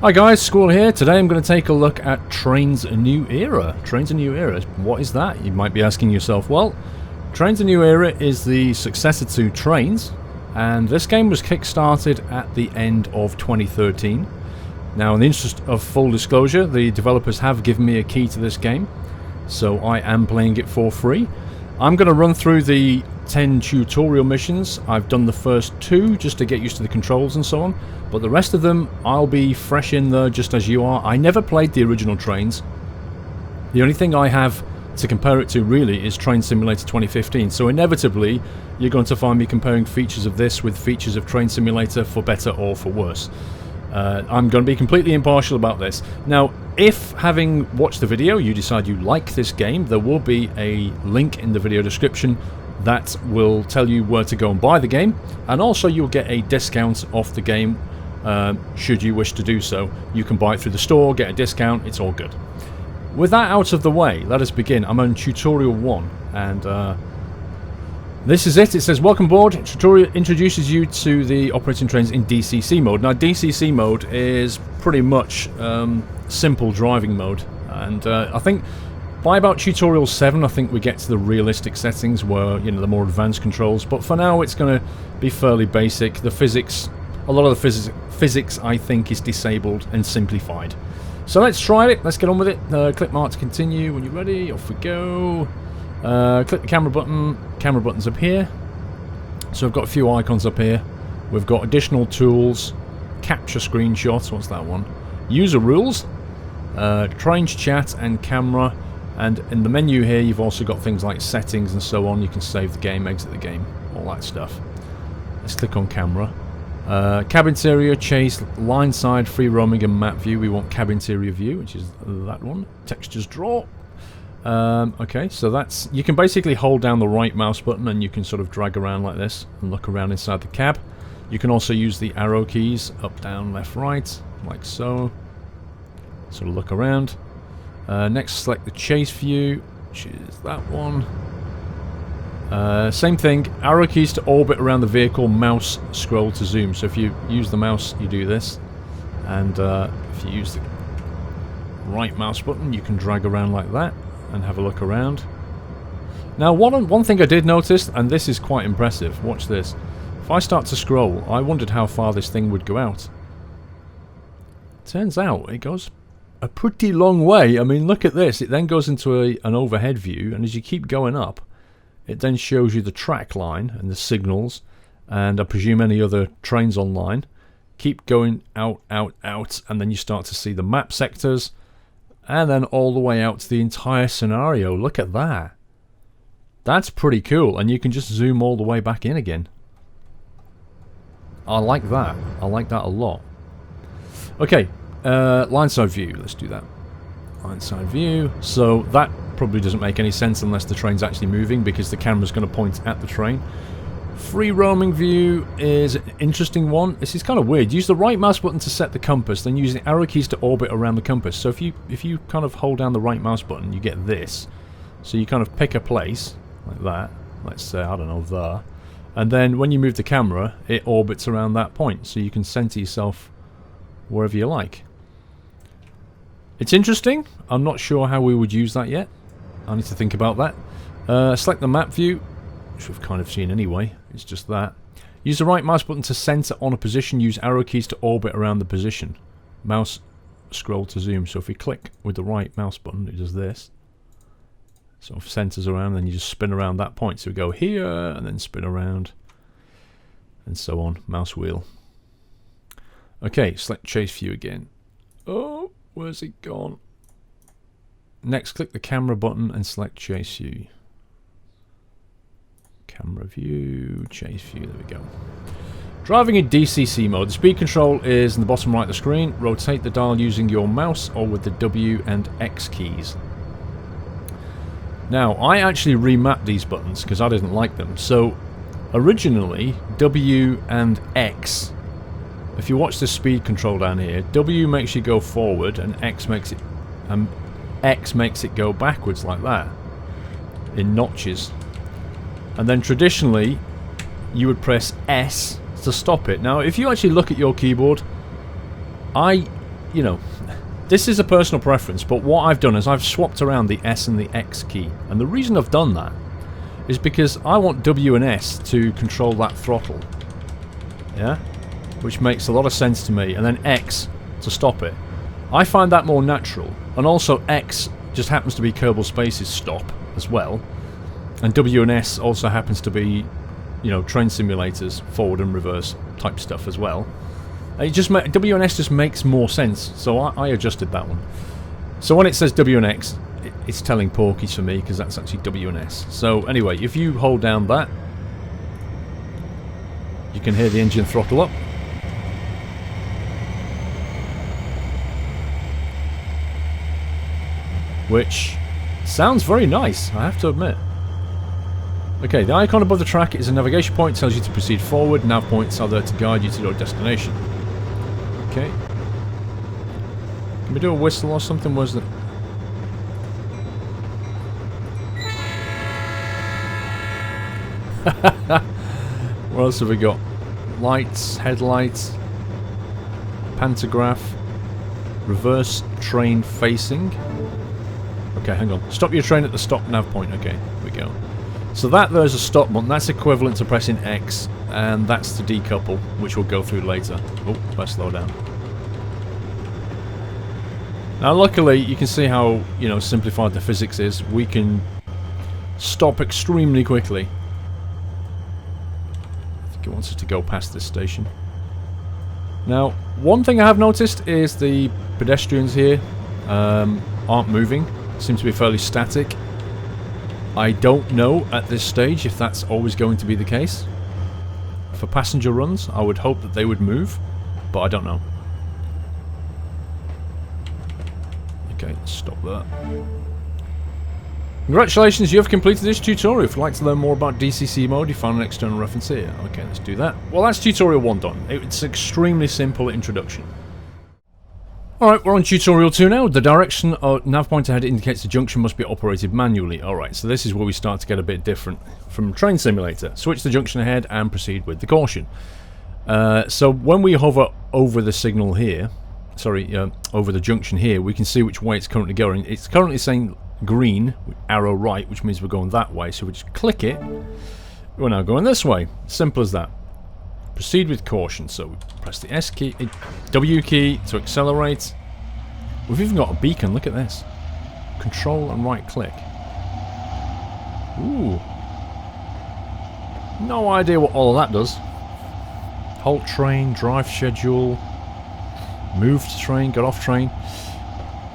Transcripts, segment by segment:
Hi guys, Squall here. Today I'm going to take a look at Trainz A New Era. Trainz A New Era, what is that? You might be asking yourself. Well, Trainz A New Era is the successor to Trainz, and this game was kick-started at the end of 2013. Now, in the interest of full disclosure, the developers have given me a key to this game, so I am playing it for free. I'm going to run through the 10 tutorial missions. I've done the first 2 just to get used to the controls and so on, but the rest of them I'll be fresh in there just as you are. I never played the original Trainz. The only thing I have to compare it to really is Train Simulator 2015, so inevitably you're going to find me comparing features of this with features of Train Simulator for better or for worse. I'm going to be completely impartial about this. Now, if having watched the video you decide you like this game, there will be a link in the video description that will tell you where to go and buy the game, and also you'll get a discount off the game should you wish to do so. You can buy it through the store, get a discount, it's all good. With that out of the way, let us begin. I'm on tutorial 1, and this is it. It says, welcome aboard. Tutorial introduces you to the operating trains in DCC mode. Now, DCC mode is pretty much simple driving mode, and I think by about tutorial 7 I think we get to the realistic settings where, you know, the more advanced controls, but for now it's going to be fairly basic. The physics, a lot of the physics I think is disabled and simplified. So let's try it, let's get on with it. Click mark to continue. When you're ready, off we go. Click the camera button. Camera button's up here. So I've got a few icons up here. We've got additional tools, capture screenshots, what's that one? User rules, Trainz chat and camera, and in the menu here you've also got things like settings and so on. You can save the game, exit the game, all that stuff. Let's click on camera. Cab interior, chase, line side, free roaming and map view. We want cab interior view, which is that one. Textures draw. Okay, so that's, you can basically hold down the right mouse button and you can sort of drag around like this and look around inside the cab. You can also use the arrow keys, up, down, left, right, like so. Sort of look around. Next, select the chase view, which is that one. Same thing, arrow keys to orbit around the vehicle, mouse scroll to zoom. So if you use the mouse, you do this, and if you use the right mouse button, you can drag around like that and have a look around. Now, one thing I did notice, and this is quite impressive, watch this. If I start to scroll, I wondered how far this thing would go out. Turns out it goes a pretty long way. I mean, look at this. It then goes into an overhead view, and as you keep going up, it then shows you the track line and the signals, and I presume any other trains online. Keep going out, out, out, and then you start to see the map sectors, and then all the way out to the entire scenario. Look at that. That's pretty cool, and you can just zoom all the way back in again. I like that. I like that a lot. Okay. Line side view, let's do that. Line side view. So that probably doesn't make any sense unless the train's actually moving, because the camera's going to point at the train. Free roaming view is an interesting one. This is kind of weird. Use the right mouse button to set the compass, then use the arrow keys to orbit around the compass. So if you kind of hold down the right mouse button, you get this. So you kind of pick a place like that. Let's say, I don't know, there. And then when you move the camera, it orbits around that point, so you can center yourself wherever you like. It's interesting. I'm not sure how we would use that yet. I need to think about that. Select the map view, which we've kind of seen anyway. It's just that. Use the right mouse button to center on a position. Use arrow keys to orbit around the position. Mouse scroll to zoom. So if we click with the right mouse button, it does this. Sort of centers around, then you just spin around that point. So we go here and then spin around and so on. Mouse wheel. Okay, select chase view again. Oh, where's it gone? Next, click the camera button and select chase view. Camera view, chase view, there we go. Driving in DCC mode. The speed control is in the bottom right of the screen. Rotate the dial using your mouse or with the W and X keys. Now, I actually remapped these buttons because I didn't like them. So, originally, W and X, if you watch the speed control down here, W makes you go forward and X makes it go backwards like that, in notches. And then traditionally, you would press S to stop it. Now, if you actually look at your keyboard, I you know, this is a personal preference, but what I've done is I've swapped around the S and the X key. And the reason I've done that is because I want W and S to control that throttle. Yeah? Which makes a lot of sense to me. And then X to stop it. I find that more natural. And also X just happens to be Kerbal Space's stop as well. And W and S also happens to be, you know, train simulators, forward and reverse type stuff as well. It just W and S just makes more sense, so I adjusted that one. So when it says W and X, it's telling porkies for me because that's actually W and S. So anyway, if you hold down that, you can hear the engine throttle up. Which sounds very nice, I have to admit. Okay, the icon above the track is a navigation point, tells you to proceed forward. Nav points are there to guide you to your destination. Okay. Can we do a whistle or something? Was it? What else have we got? Lights, headlights, pantograph, reverse train facing. Okay, hang on. Stop your train at the stop nav point. Okay, here we go. So there's a stop button. That's equivalent to pressing X, and that's to decouple, which we'll go through later. Oh, let's slow down. Now, luckily, you can see how, you know, simplified the physics is. We can stop extremely quickly. I think it wants us to go past this station. Now, one thing I have noticed is the pedestrians here aren't moving. Seem to be fairly static. I don't know at this stage if that's always going to be the case. For passenger runs, I would hope that they would move, but I don't know. Okay, let's stop that. Congratulations, you have completed this tutorial. If you'd like to learn more about DCC mode, you find an external reference here. Okay, let's do that. Well, that's tutorial 1 done. It's an extremely simple introduction. Alright, we're on tutorial 2 now. The direction of nav pointer head indicates the junction must be operated manually. Alright, so this is where we start to get a bit different from Train Simulator. Switch the junction ahead and proceed with the caution. So when we hover over the signal here, over the junction here, we can see which way it's currently going. It's currently saying green, arrow right, which means we're going that way. So we just click it. We're now going this way. Simple as that. Proceed with caution. So we press the S key, W key to accelerate. We've even got a beacon. Look at this. Control and right click. Ooh. No idea what all of that does. Halt train, drive schedule, move to train, get off train.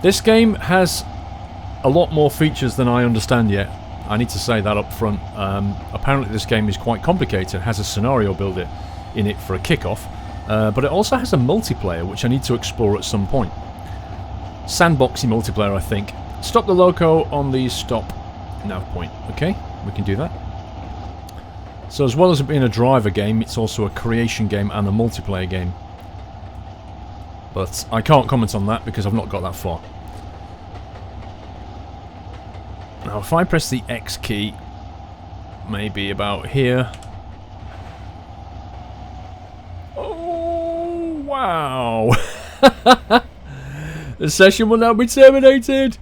This game has a lot more features than I understand yet. I need to say that up front. Apparently this game is quite complicated. It has a scenario builder in it for a kickoff, but it also has a multiplayer which I need to explore at some point. Sandboxy multiplayer, I think. Stop the loco on the stop nav point. Okay, we can do that. So as well as it being a driver game, it's also a creation game and a multiplayer game. But I can't comment on that because I've not got that far. Now if I press the X key, maybe about here. Oh, wow. The session will now be terminated.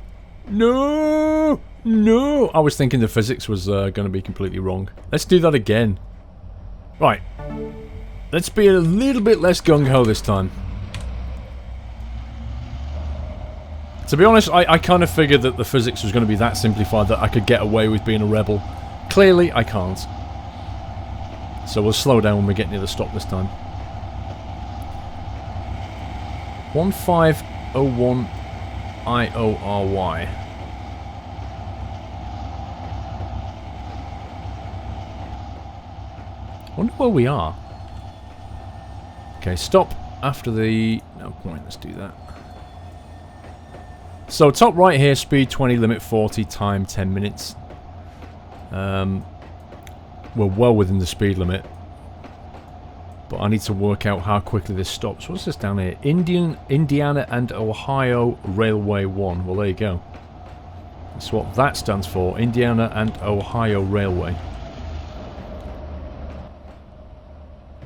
No, no. I was thinking the physics was going to be completely wrong. Let's do that again. Right. Let's be a little bit less gung-ho this time. To be honest, I kind of figured that the physics was going to be that simplified that I could get away with being a rebel. Clearly, I can't. So we'll slow down when we get near the stop this time. 1501 IORY. I wonder where we are. Okay, stop after the... No point, let's do that. So top right here, speed 20, limit 40, time 10 minutes. We're well within the speed limit. But I need to work out how quickly this stops. What's this down here? Indiana and Ohio Railway 1. Well, there you go. That's what that stands for. Indiana and Ohio Railway.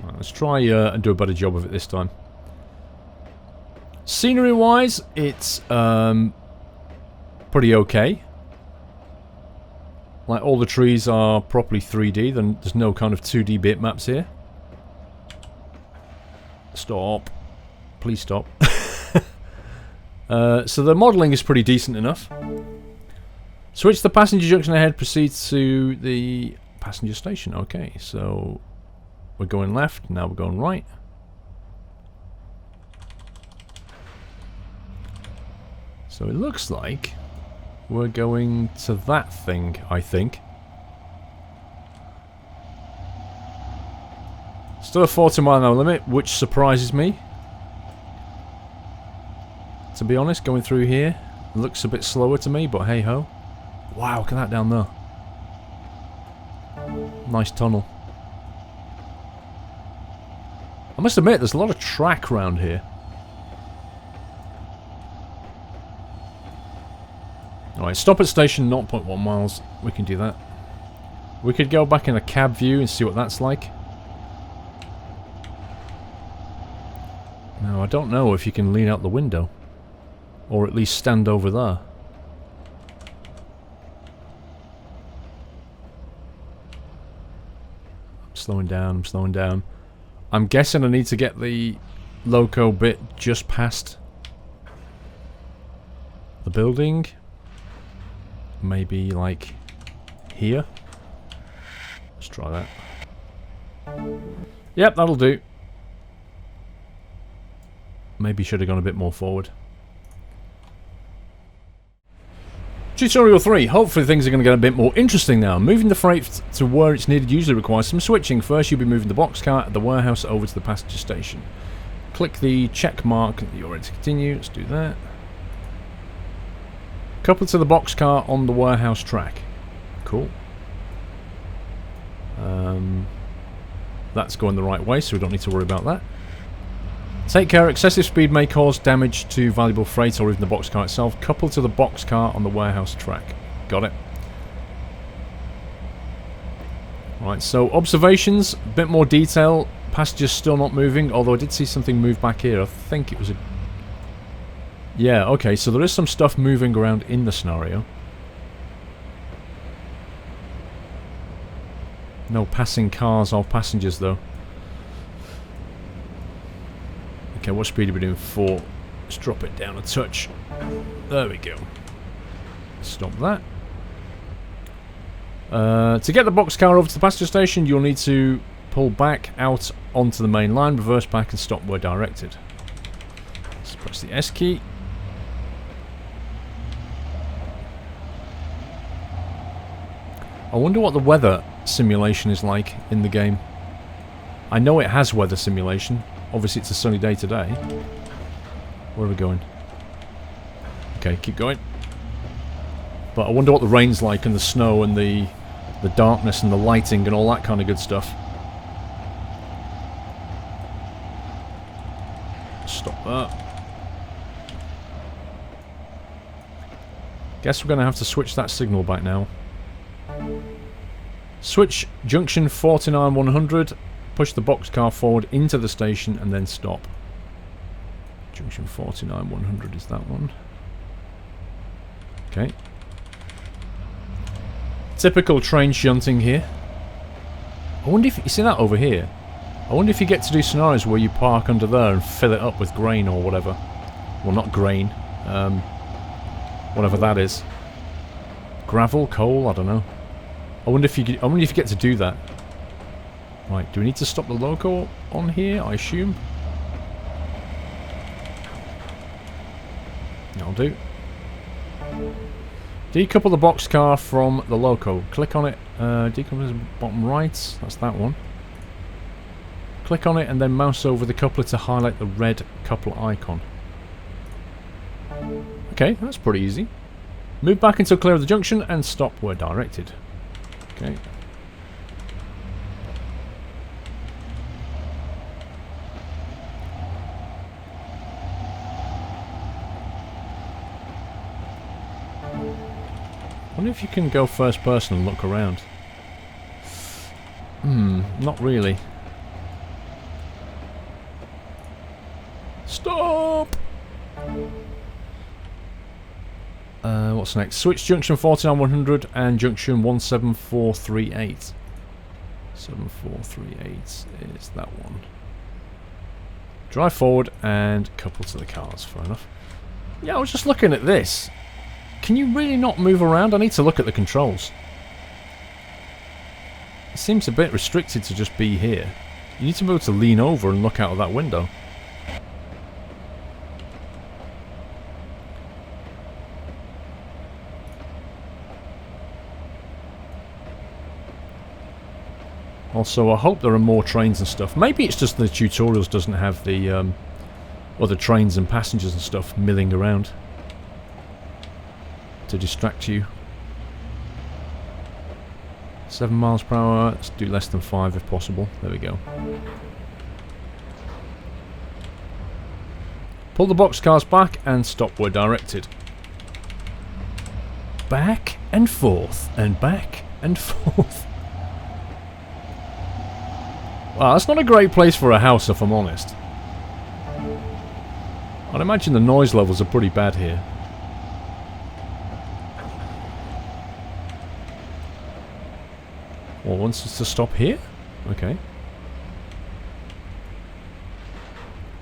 Right, let's try and do a better job of it this time. Scenery-wise, it's pretty okay. Like, all the trees are properly 3D, then there's no kind of 2D bitmaps here. Stop. Please stop. So the modelling is pretty decent enough. Switch the passenger junction ahead, proceed to the passenger station. Okay, so we're going left, now we're going right. So it looks like we're going to that thing, I think. Still a 40 mile an hour limit, which surprises me. To be honest, going through here looks a bit slower to me, but hey ho. Wow, look at that down there. Nice tunnel. I must admit, there's a lot of track around here. Alright, stop at station 0.1 miles. We can do that. We could go back in a cab view and see what that's like. Now, I don't know if you can lean out the window. Or at least stand over there. I'm slowing down, I'm slowing down. I'm guessing I need to get the loco bit just past the building. Maybe like here. Let's try that. Yep, that'll do. Maybe should have gone a bit more forward. Tutorial 3. Hopefully things are going to get a bit more interesting now. Moving the freight to where it's needed usually requires some switching. First you'll be moving the boxcar at the warehouse over to the passenger station. Click the check mark that you're ready to continue. Let's do that. Couple to the boxcar on the warehouse track. Cool. That's going the right way, so we don't need to worry about that. Take care, excessive speed may cause damage to valuable freight or even the boxcar itself. Couple to the boxcar on the warehouse track. Got it. Right, so observations, a bit more detail. Passengers still not moving, although I did see something move back here. I think it was a... Yeah, okay, so there is some stuff moving around in the scenario. No passing cars or passengers, though. Okay, what speed are we doing? 4. Let's drop it down a touch. There we go. Stop that. To get the boxcar over to the passenger station, you'll need to pull back out onto the main line, reverse back and stop where directed. Let's press the S key. I wonder what the weather simulation is like in the game. I know it has weather simulation. Obviously it's a sunny day today. Where are we going? Okay, keep going. But I wonder what the rain's like and the snow and the darkness and the lighting and all that kind of good stuff. Stop that. Guess we're going to have to switch that signal back now. Switch junction 49-100. Push the boxcar forward into the station and then stop. Junction 49-100 is that one. Okay. Typical train shunting here. I wonder if you see that over here. I wonder if you get to do scenarios where you park under there and fill it up with grain or whatever. Well, not grain. Whatever that is. Gravel, coal, I don't know. I wonder if you get to do that. Right, do we need to stop the loco on here, I assume? That'll do. Decouple the boxcar from the loco. Click on it. Decouple is bottom right. That's that one. Click on it and then mouse over the coupler to highlight the red coupler icon. Okay, that's pretty easy. Move back until clear of the junction and stop where directed. Okay. I wonder if you can go first person and look around. Not really. Stop! What's next? Switch junction 49100 and junction 17438. 7438 is that one. Drive forward and couple to the cars. Fair enough. Yeah, I was just looking at this. Can you really not move around? I need to look at the controls. It seems a bit restricted to just be here. You need to be able to lean over and look out of that window. Also, I hope there are more trains and stuff. Maybe it's just the tutorials doesn't have the other trains and passengers and stuff milling around to distract you. 7 miles per hour. Let's do less than 5 if possible. There we go. Pull the boxcars back and stop where directed. Back and forth and back and forth. Wow, that's not a great place for a house, if I'm honest. I'd imagine the noise levels are pretty bad here. Well, wants us to stop here? Okay.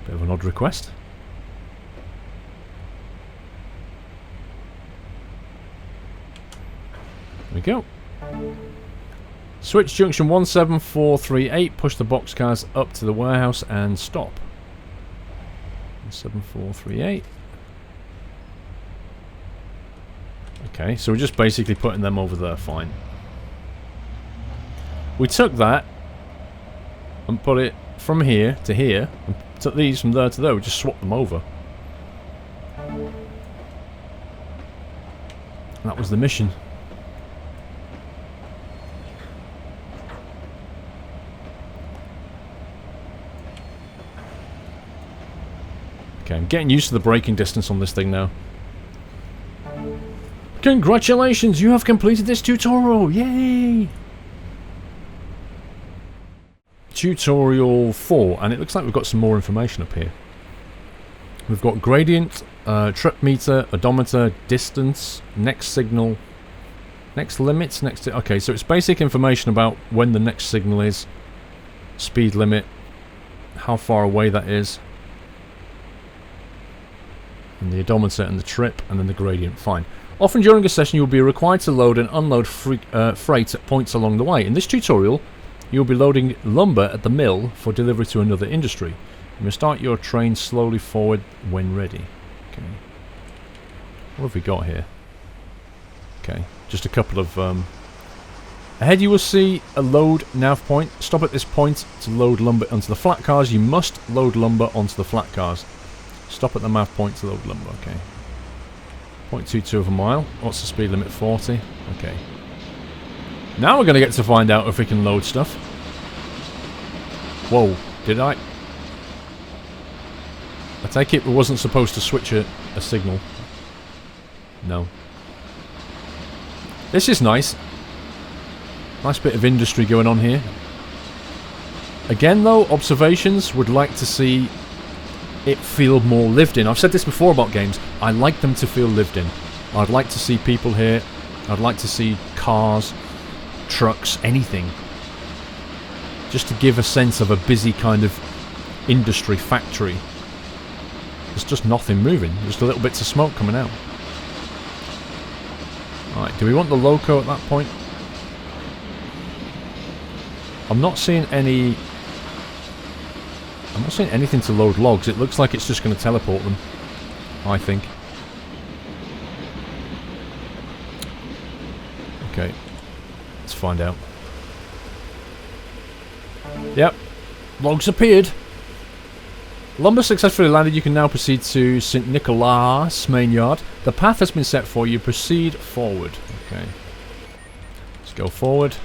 Bit of an odd request. There we go. Switch junction 17438, push the boxcars up to the warehouse and stop. 17438. Okay, so we're just basically putting them over there, fine. We took that and put it from here to here, and took these from there to there, we just swapped them over. And that was the mission. Okay, I'm getting used to the braking distance on this thing now. Congratulations, you have completed this tutorial! Yay! Tutorial 4, and it looks like we've got some more information up here. We've got gradient, trip meter, odometer, distance, next signal, next limits, next... Okay, so it's basic information about when the next signal is, speed limit, how far away that is, and the odometer and the trip, and then the gradient. Fine. Often during a session you'll be required to load and unload freight at points along the way. In this tutorial you'll be loading lumber at the mill for delivery to another industry. You must start your train slowly forward when ready. Okay. What have we got here? Okay, just a couple of... Ahead you will see a load nav point. Stop at this point to load lumber onto the flat cars. You must load lumber onto the flat cars. Stop at the nav point to load lumber, okay. 0.22 of a mile. What's the speed limit? 40. Okay. Now we're going to get to find out if we can load stuff. Whoa, did I? I take it we wasn't supposed to switch a signal. No. This is nice. Nice bit of industry going on here. Again though, observations, would like to see it feel more lived in. I've said this before about games. I like them to feel lived in. I'd like to see people here. I'd like to see cars, trucks, anything. Just to give a sense of a busy kind of industry factory. There's just nothing moving. Just a little bits of smoke coming out. Alright, do we want the loco at that point? I'm not seeing any... I'm not seeing anything to load logs. It looks like it's just going to teleport them, I think. Okay, let's find out. Yep, logs appeared. Lumber successfully landed. You can now proceed to St. Nicholas main yard. The path has been set for you. Proceed forward. Okay, let's go forward.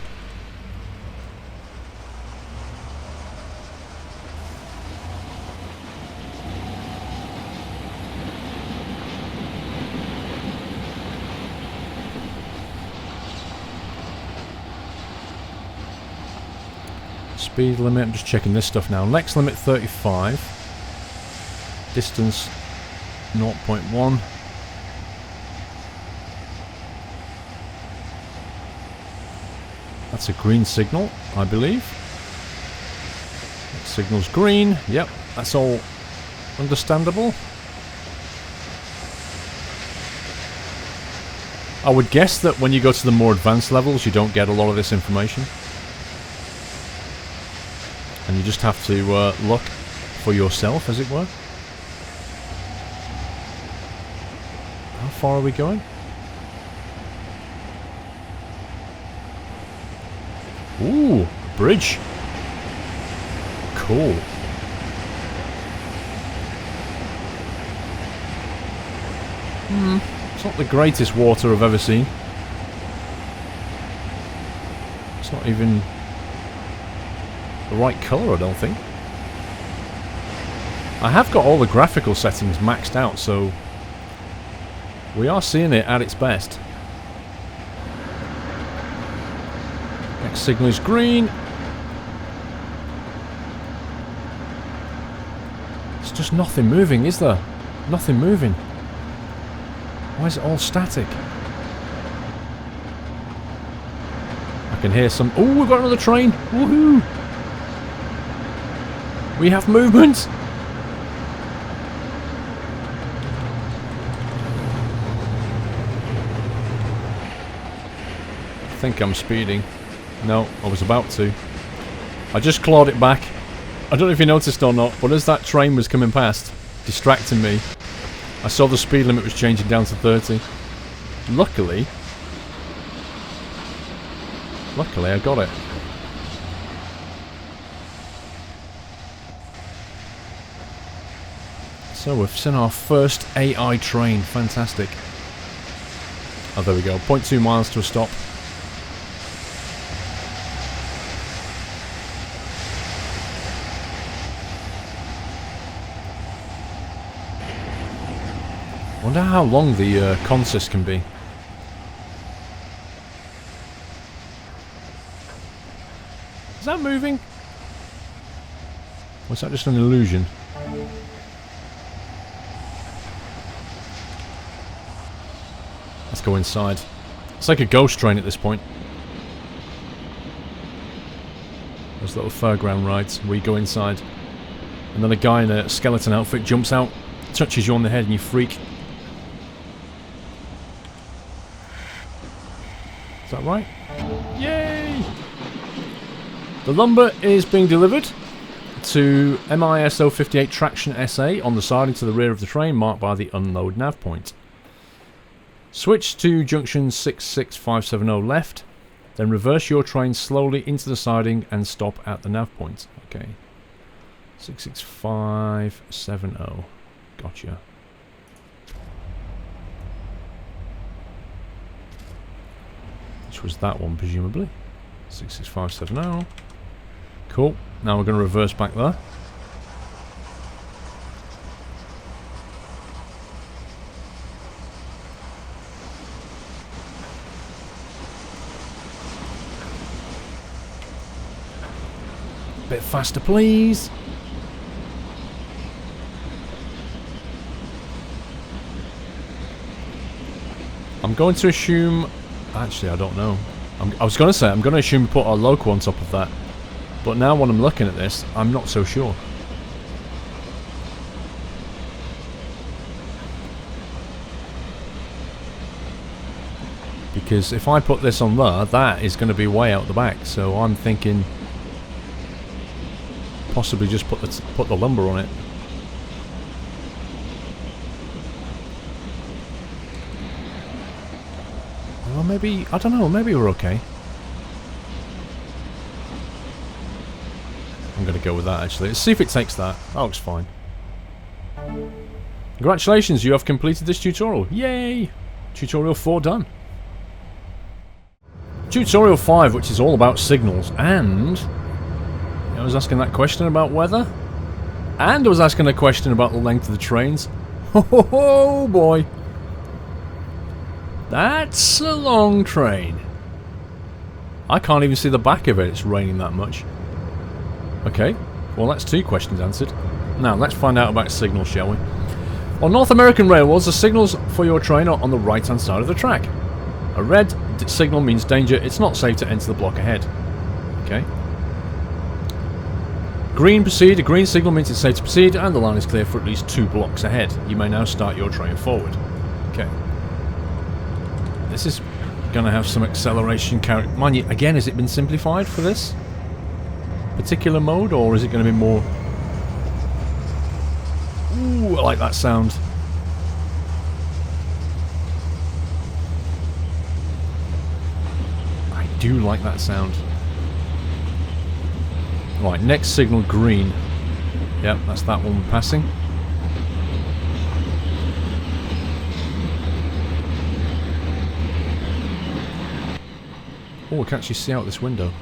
Speed limit, I'm just checking this stuff now. Next limit 35. Distance 0.1. That's a green signal, I believe. That signal's green. Yep, that's all understandable. I would guess that when you go to the more advanced levels, you don't get a lot of this information. And you just have to look for yourself, as it were. How far are we going? Ooh, bridge. Cool. It's not the greatest water I've ever seen. It's not even the right colour, I don't think. I have got all the graphical settings maxed out, so we are seeing it at its best. Next signal is green. It's just nothing moving, is there? Nothing moving. Why is it all static? I can hear some... Oh, we've got another train! Woohoo! We have movement! I think I'm speeding. No, I was about to. I just clawed it back. I don't know if you noticed or not, but as that train was coming past, distracting me, I saw the speed limit was changing down to 30. Luckily, I got it. So we've seen our first AI train. Fantastic. Oh, there we go. 0.2 miles to a stop. Wonder how long the consist can be. Is that moving? Or is that just an illusion? Let's go inside. It's like a ghost train at this point. Those little fairground rides where you go inside. And then a guy in a skeleton outfit jumps out, touches you on the head and you freak. Is that right? Yay! The lumber is being delivered to MISO 58 Traction SA on the siding to the rear of the train, marked by the unload nav point. Switch to junction 66570 left, then reverse your train slowly into the siding and stop at the nav point. Okay. 66570. Gotcha. Which was that one, presumably. 66570. Cool. Now we're going to reverse back there. Bit faster, please. I'm going to assume... Actually, I don't know. I was going to say, I'm going to assume we put our loco on top of that. But now when I'm looking at this, I'm not so sure. Because if I put this on there, that is going to be way out the back. So I'm thinking... possibly just put the lumber on it. Well, maybe... I don't know, maybe we're okay. I'm going to go with that, actually. Let's see if it takes that. That looks fine. Congratulations, you have completed this tutorial. Yay! Tutorial 4 done. Tutorial 5, which is all about signals, and... I was asking that question about weather. And I was asking a question about the length of the trains. Oh boy. That's a long train. I can't even see the back of it, it's raining that much. Okay, well that's 2 questions answered. Now let's find out about signals, shall we? On North American railroads, the signals for your train are on the right-hand side of the track. A red signal means danger. It's not safe to enter the block ahead. Okay. Green proceed. A green signal means it's safe to proceed, and the line is clear for at least 2 blocks ahead. You may now start your train forward. Okay. This is going to have some acceleration character. Mind you, again, has it been simplified for this particular mode, or is it going to be more... Ooh, I like that sound. I do like that sound. Right, next signal green. Yep, that's that one we're passing. Oh, I can actually see out this window.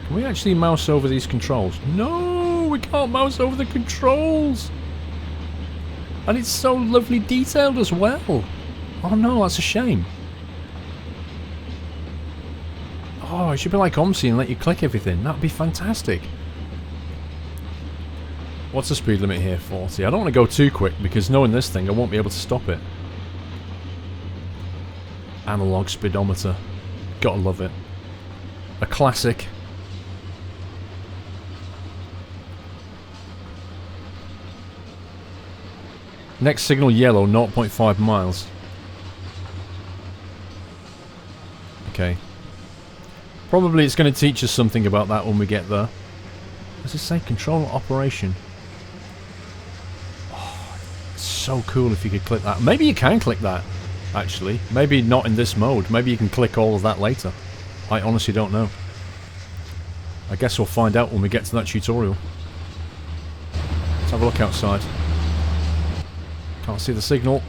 Can we actually mouse over these controls? No, we can't mouse over the controls. And it's so lovely detailed as well. Oh no, that's a shame. Oh, it should be like OMSI and let you click everything. That'd be fantastic. What's the speed limit here? 40. I don't want to go too quick because knowing this thing, I won't be able to stop it. Analog speedometer. Gotta love it. A classic. Next signal yellow, 0.5 miles. Okay. Probably it's going to teach us something about that when we get there. Does it say control operation? Oh, it's so cool if you could click that. Maybe you can click that, actually. Maybe not in this mode. Maybe you can click all of that later. I honestly don't know. I guess we'll find out when we get to that tutorial. Let's have a look outside. Can't see the signal.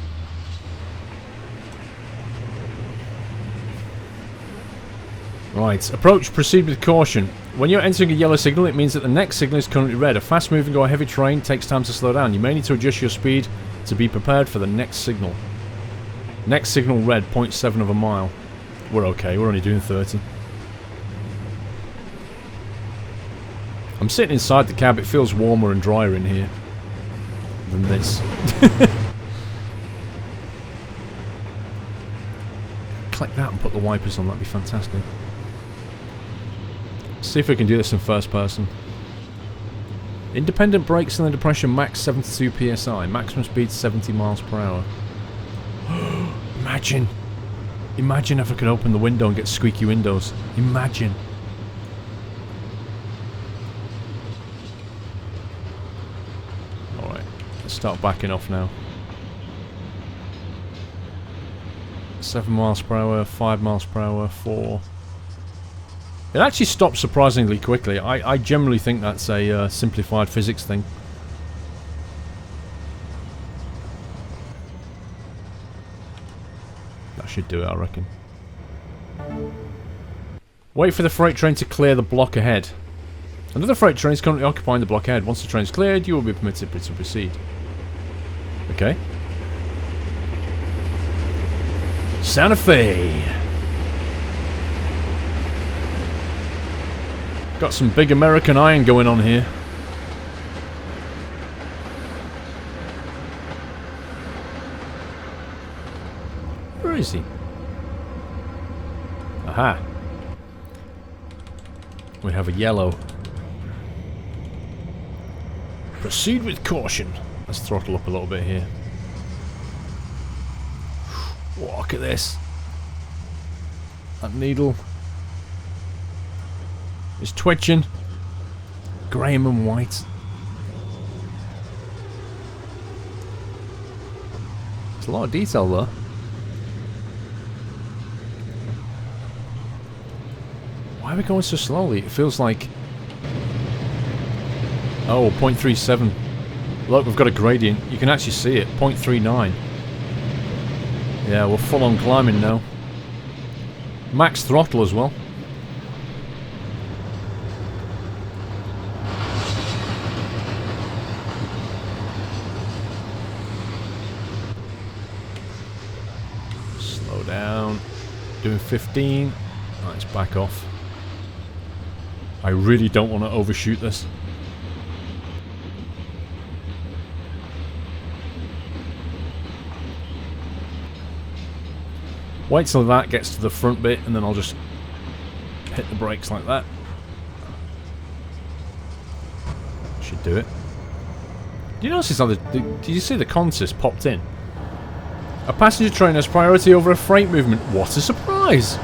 Right, approach, proceed with caution. When you're entering a yellow signal, it means that the next signal is currently red. A fast-moving or heavy train takes time to slow down. You may need to adjust your speed to be prepared for the next signal. Next signal red, 0.7 of a mile. We're okay, we're only doing 30. I'm sitting inside the cab, it feels warmer and drier in here than this. Click that and put the wipers on, that'd be fantastic. See if we can do this in first person. Independent brakes and the depression max 72 psi. Maximum speed 70 miles per hour. Imagine. Imagine if I could open the window and get squeaky windows. Imagine. Alright, let's start backing off now. 7 miles per hour, 5 miles per hour, 4. It actually stops surprisingly quickly. I generally think that's a simplified physics thing. That should do it, I reckon. Wait for the freight train to clear the block ahead. Another freight train is currently occupying the block ahead. Once the train is cleared, you will be permitted to proceed. Okay. Santa Fe. Got some big American iron going on here. Where is he? Aha. We have a yellow. Proceed with caution. Let's throttle up a little bit here. Look at this. That needle is twitching. Graham and white. There's a lot of detail there. Why are we going so slowly? It feels like... Oh, 0.37. Look, we've got a gradient. You can actually see it. 0.39. Yeah, we're full on climbing now. Max throttle as well. Slow down. Doing 15. Right, let's back off. I really don't want to overshoot this. Wait till that gets to the front bit, and then I'll just hit the brakes like that. Should do it. Do you notice how did you see the consist popped in? A passenger train has priority over a freight movement. What a surprise!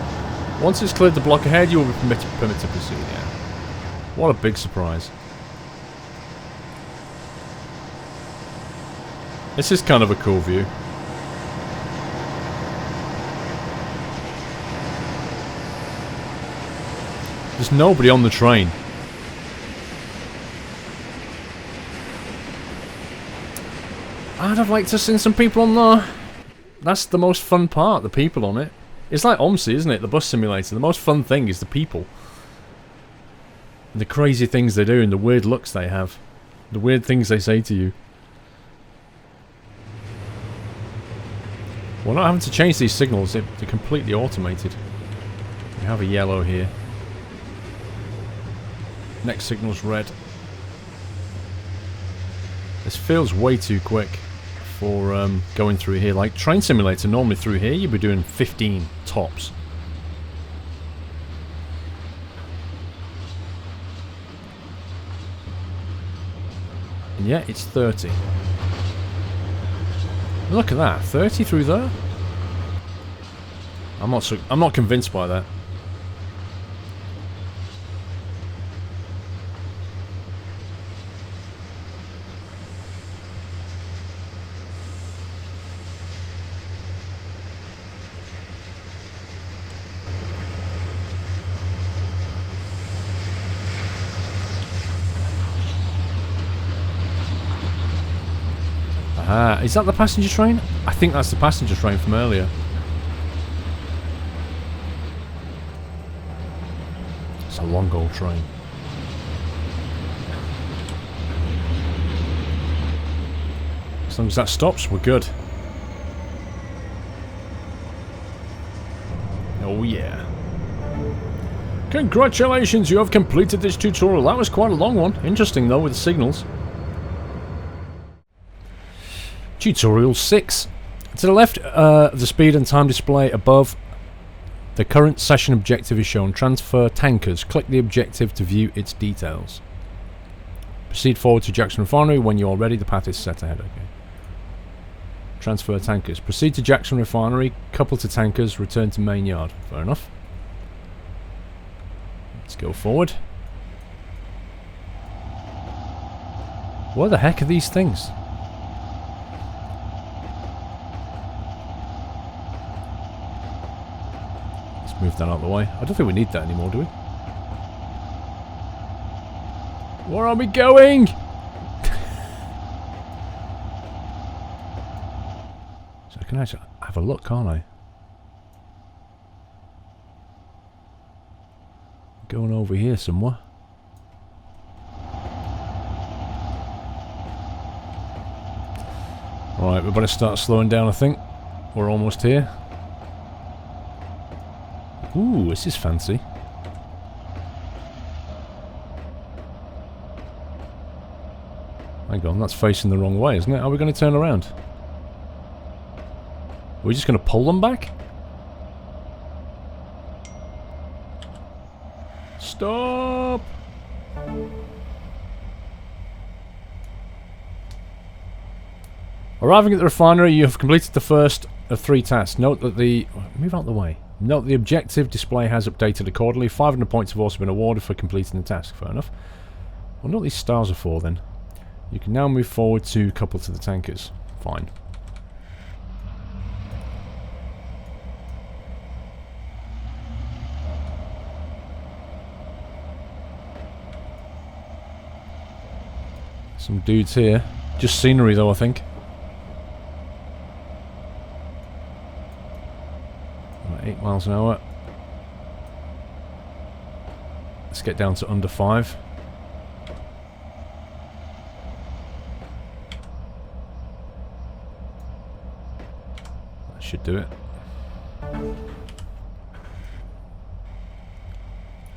Once it's cleared the block ahead, you will be permitted to proceed. Yeah. What a big surprise. This is kind of a cool view. There's nobody on the train. I'd have liked to have seen some people on there. That's the most fun part, the people on it. It's like OMSI, isn't it? The bus simulator. The most fun thing is the people. And the crazy things they do and the weird looks they have. The weird things they say to you. We're not having to change these signals. They're completely automated. We have a yellow here. Next signal's red. This feels way too quick for going through here. Like Train Simulator, normally through here you'd be doing 15 tops. And yet it's 30. Look at that, 30 through there. I'm not convinced by that. Is that the passenger train? I think that's the passenger train from earlier. It's a long old train. As long as that stops, we're good. Oh yeah. Congratulations, you have completed this tutorial. That was quite a long one. Interesting though with the signals. Tutorial 6. To the left of the speed and time display above, the current session objective is shown. Transfer tankers. Click the objective to view its details. Proceed forward to Jackson Refinery. When you are ready, the path is set ahead. Okay. Transfer tankers. Proceed to Jackson Refinery. Couple to tankers. Return to main yard. Fair enough. Let's go forward. What the heck are these things? Move that out of the way. I don't think we need that anymore, do we? Where are we going? So I can actually have a look, can't I? Going over here somewhere. Alright, we better start slowing down, I think. We're almost here. Ooh, this is fancy. Hang on, that's facing the wrong way, isn't it? Are we going to turn around? Are we just going to pull them back? Stop! Arriving at the refinery, you have completed the first of 3 tasks. Note that the... Move out the way. Note the objective display has updated accordingly. 500 points have also been awarded for completing the task. Fair enough. Well, what these stars are for then. You can now move forward to couple to the tankers. Fine. Some dudes here. Just scenery though, I think. 8 miles an hour. Let's get down to under 5. That should do it.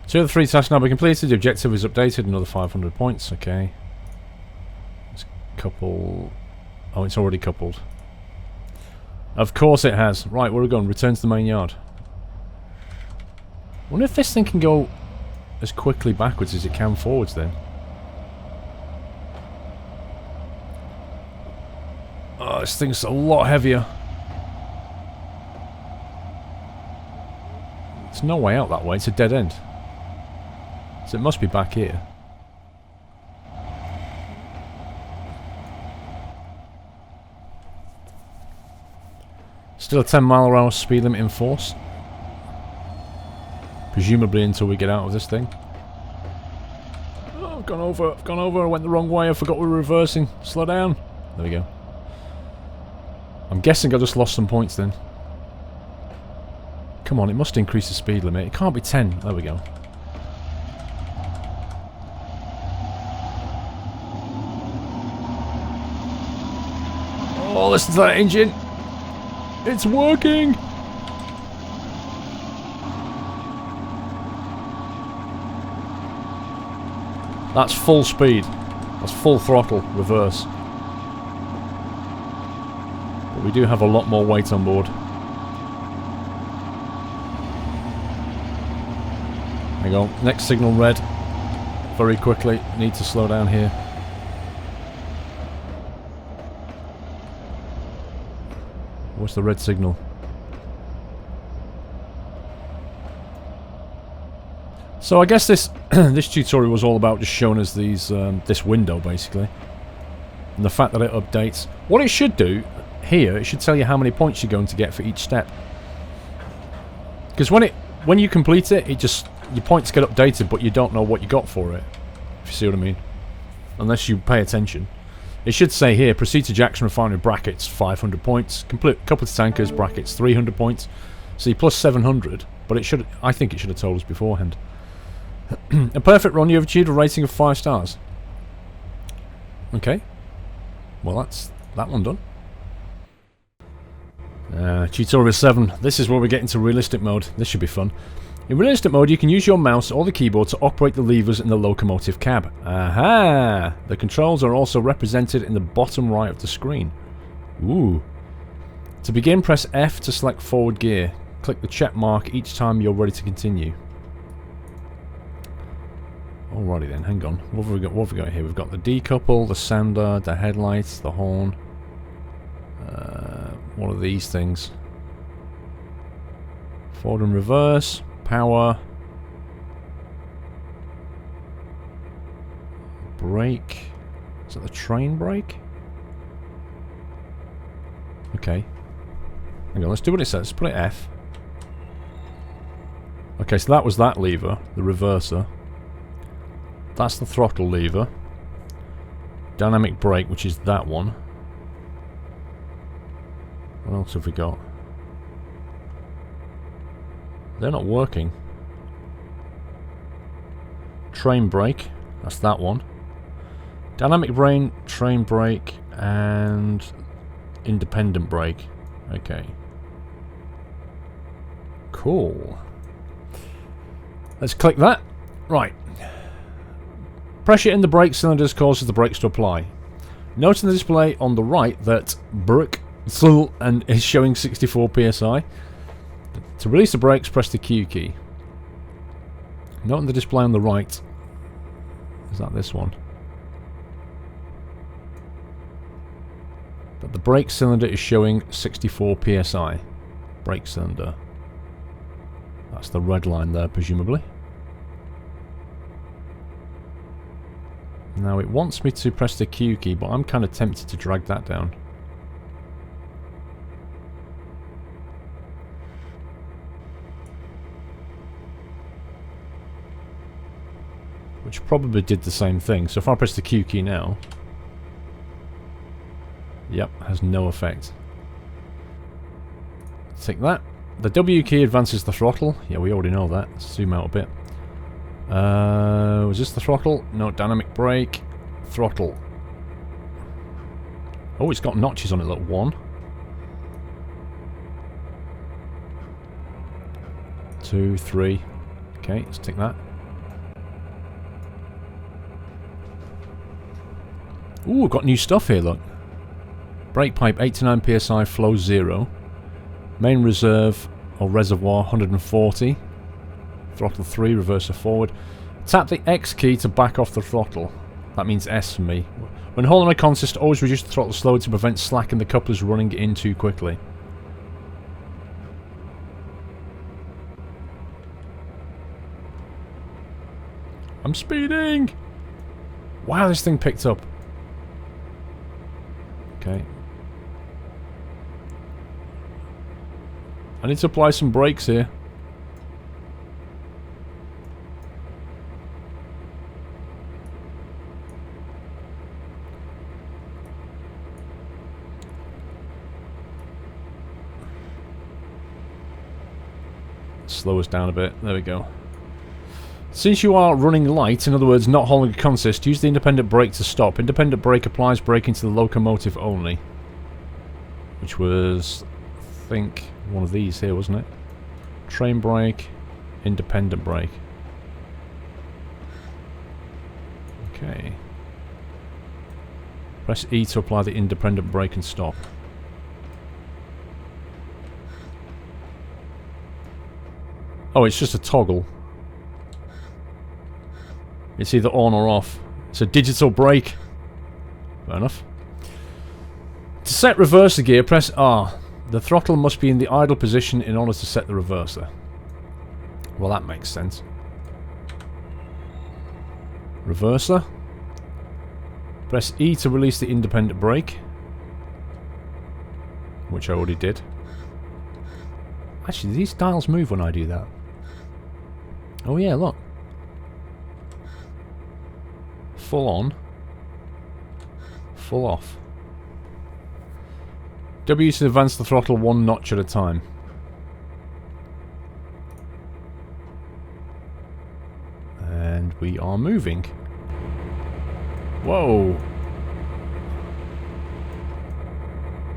2 of the 3 tasks now be completed. The objective is updated. Another 500 points. Okay. Let's couple. Oh, it's already coupled. Of course it has. Right, where are we going? Return to the main yard. I wonder if this thing can go as quickly backwards as it can forwards then. Oh, this thing's a lot heavier. There's no way out that way. It's a dead end. So it must be back here. Still a 10-mile-per-hour speed limit in force. Presumably until we get out of this thing. Oh, I've gone over, I went the wrong way, I forgot we were reversing. Slow down. There we go. I'm guessing I just lost some points then. Come on, it must increase the speed limit. It can't be 10. There we go. Oh, listen to that engine. It's working. That's full speed. That's full throttle, reverse. But we do have a lot more weight on board. Hang on, next signal red. Very quickly, need to slow down here. What's the red signal? So I guess this this tutorial was all about just showing us these this window basically, and the fact that it updates. What it should do here, it should tell you how many points you're going to get for each step. Because when you complete it, your points get updated, but you don't know what you got for it. If you see what I mean, unless you pay attention. It should say here: proceed to Jackson Refinery brackets 500 points, complete couple of tankers brackets 300 points. See, plus 700, but it should. I think it should have told us beforehand. A perfect run, you have achieved a rating of 5 stars. Okay. Well, that's that one done. Tutorial 7. This is where we get into realistic mode. This should be fun. In realistic mode, you can use your mouse or the keyboard to operate the levers in the locomotive cab. Aha! The controls are also represented in the bottom right of the screen. Ooh. To begin, press F to select forward gear. Click the check mark each time you're ready to continue. Alrighty then, hang on. What have we got here? We've got the decouple, the sander, the headlights, the horn. What are these things? Forward and reverse, power, brake. Is that the train brake? Okay. Hang on, let's do what it says. Let's put it F. Okay, so that was that lever, the reverser. That's the throttle lever. Dynamic brake, which is that one. What else have we got? They're not working. Train brake, that's that one. Dynamic brain, train brake, and independent brake. Okay. Cool. Let's click that. Right. Pressure in the brake cylinders causes the brakes to apply. Note in the display on the right that brake and is showing 64 psi. To release the brakes, press the Q key. Note in the display on the right. Is that this one? That the brake cylinder is showing 64 psi. Brake cylinder. That's the red line there, presumably. Now it wants me to press the Q key, but I'm kind of tempted to drag that down. Which probably did the same thing. So if I press the Q key now... Yep, has no effect. Take that. The W key advances the throttle. Yeah, we already know that. Let's zoom out a bit. Was this the throttle? No, dynamic brake. Throttle. Oh, it's got notches on it, look. 1. 2, 3. Okay, let's take that. Ooh, we've got new stuff here, look. Brake pipe 8 to 9 psi, flow 0. Main reserve or reservoir 140. Throttle 3, reverser forward. Tap the X key to back off the throttle. That means S for me. When holding a consist, always reduce the throttle slowly to prevent slack and the couplers running in too quickly. I'm speeding! Wow, this thing picked up. Okay. I need to apply some brakes here. Slow us down a bit. There we go. Since you are running light, in other words not holding a consist, use the independent brake to stop. Independent brake applies braking to the locomotive only. Which was, I think, one of these here, wasn't it? Train brake, independent brake. Okay. Press E to apply the independent brake and stop. Oh, it's just a toggle. It's either on or off. It's a digital brake. Fair enough. To set reverser gear, press R. The throttle must be in the idle position in order to set the reverser. Well, that makes sense. Reverser. Press E to release the independent brake. Which I already did. Actually, these dials move when I do that. Oh yeah, look. Full on. Full off. W to advance the throttle 1 notch at a time. And we are moving. Whoa.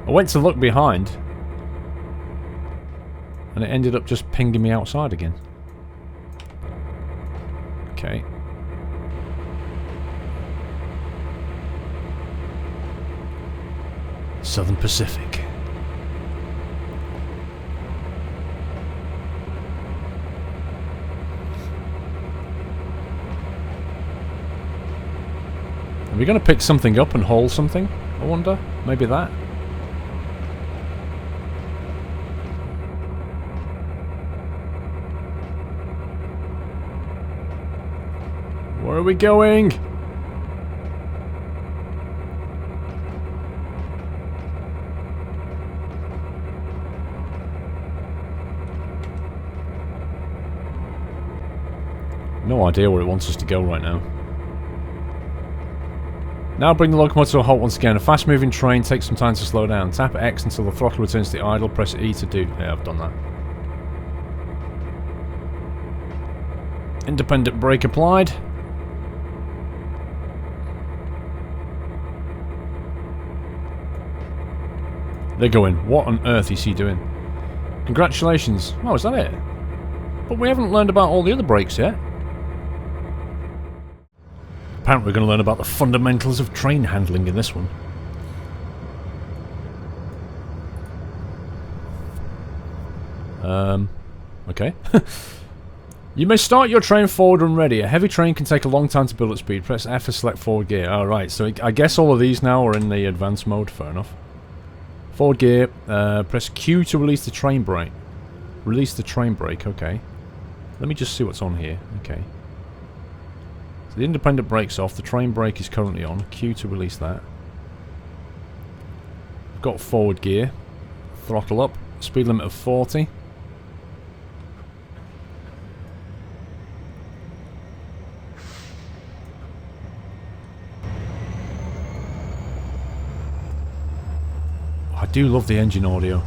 I went to look behind. And it ended up just pinging me outside again. Okay. Southern Pacific. Are we going to pick something up and haul something? I wonder. Maybe that. Where are we going? No idea where it wants us to go right now. Now bring the locomotive to a halt once again. A fast-moving train takes some time to slow down. Tap X until the throttle returns to the idle. Press E to do... Yeah, I've done that. Independent brake applied. They're going, what on earth is he doing? Congratulations. Oh, is that it? But we haven't learned about all the other brakes yet. Apparently we're going to learn about the fundamentals of train handling in this one. Okay. You may start your train forward when ready. A heavy train can take a long time to build at speed. Press F to select forward gear. Alright, so I guess all of these now are in the advanced mode. Fair enough. Forward gear. Press Q to release the train brake. Release the train brake, okay. Let me just see what's on here. Okay. So the independent brake's off. The train brake is currently on. Q to release that. I've got forward gear. Throttle up. Speed limit of 40. I do love the engine audio.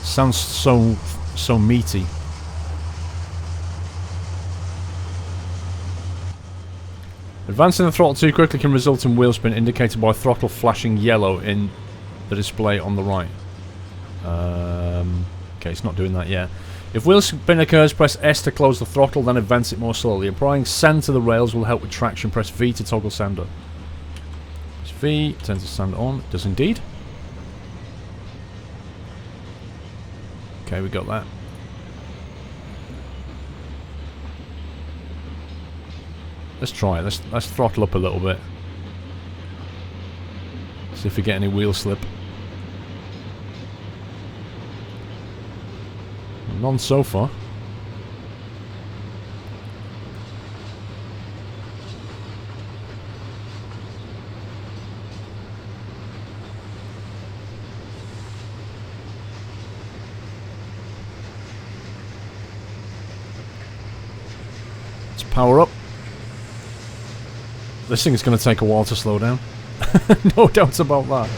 Sounds so meaty. Advancing the throttle too quickly can result in wheel spin, indicated by throttle flashing yellow in the display on the right. Okay, it's not doing that yet. If wheel spin occurs, press S to close the throttle, then advance it more slowly. Applying sand to the rails will help with traction. Press V to toggle sand up. V, turns the sand on. It does indeed. Okay, we got that. Let's try it. Let's throttle up a little bit. See if we get any wheel slip. None so far. Let's power up. This thing is going to take a while to slow down. No doubts about that.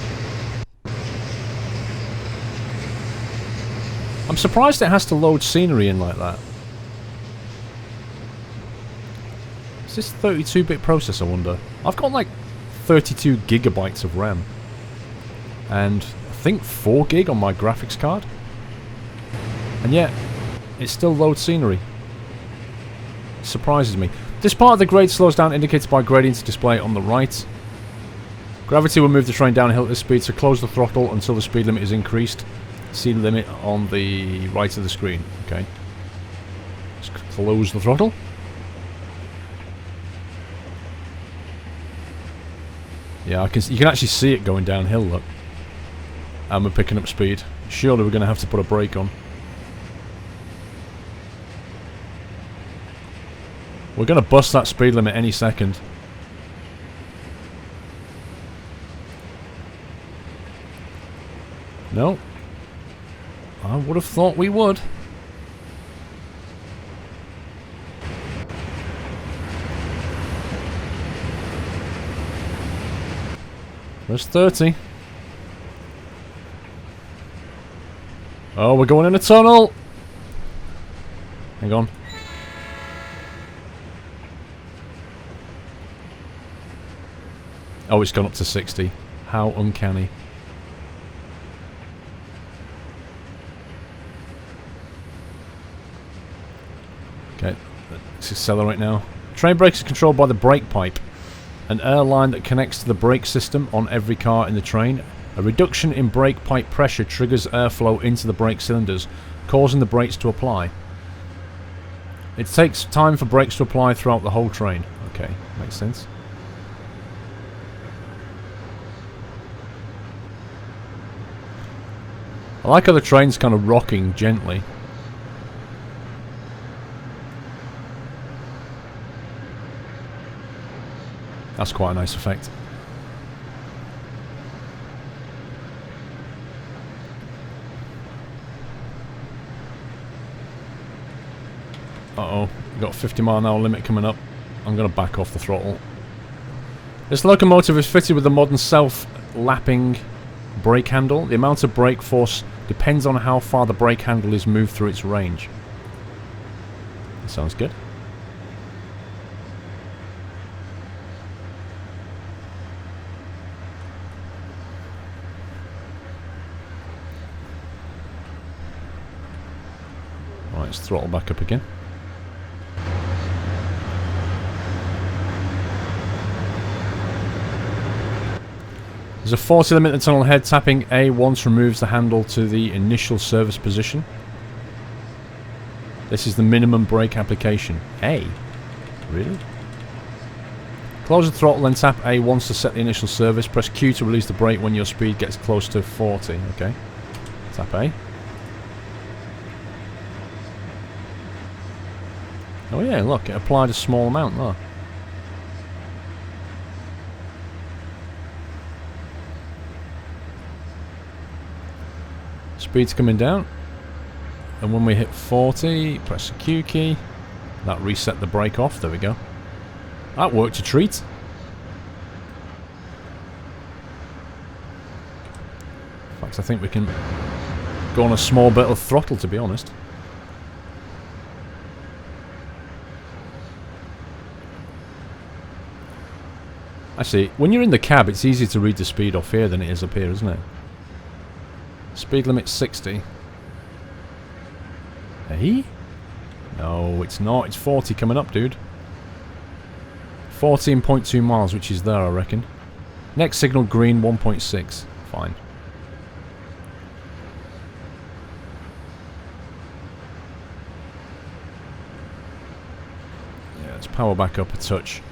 I'm surprised it has to load scenery in like that. Is this 32-bit processor, I wonder? I've got like 32 gigabytes of RAM. And I think 4 gig on my graphics card. And yet, it still loads scenery. It surprises me. This part of the grade slows down, indicated by gradients display on the right. Gravity will move the train downhill at this speed, so close the throttle until the speed limit is increased. See the limit on the right of the screen. Okay. Let's close the throttle. Yeah, you can actually see it going downhill, look. And we're picking up speed. Surely we're going to have to put a brake on. We're going to bust that speed limit any second. No. I would have thought we would. There's 30. Oh, we're going in a tunnel! Hang on. Oh, it's gone up to 60. How uncanny. Okay, let's accelerate now. Train brakes are controlled by the brake pipe, an air line that connects to the brake system on every car in the train. A reduction in brake pipe pressure triggers airflow into the brake cylinders, causing the brakes to apply. It takes time for brakes to apply throughout the whole train. Okay, makes sense. I like how the train's kind of rocking gently. That's quite a nice effect. Uh-oh, we've got a 50-mile-an-hour limit coming up. I'm going to back off the throttle. This locomotive is fitted with a modern self-lapping brake handle. The amount of brake force depends on how far the brake handle is moved through its range. That sounds good. Right, let's throttle back up again. There's a 40 limit in the tunnel ahead. Tapping A once removes the handle to the initial service position. This is the minimum brake application. A? Really? Close the throttle, then tap A once to set the initial service. Press Q to release the brake when your speed gets close to 40. Okay. Tap A. Oh yeah, look, it applied a small amount there. Speed's coming down. And when we hit 40, press the Q key. That reset the brake off. There we go. That worked a treat. In fact, I think we can go on a small bit of throttle, to be honest. Actually, when you're in the cab, it's easier to read the speed off here than it is up here, isn't it? Speed limit 60. Hey? No, it's not. It's 40 coming up, dude. 14.2 miles, which is there, I reckon. Next signal green, 1.6. Fine. Let's power back up a touch.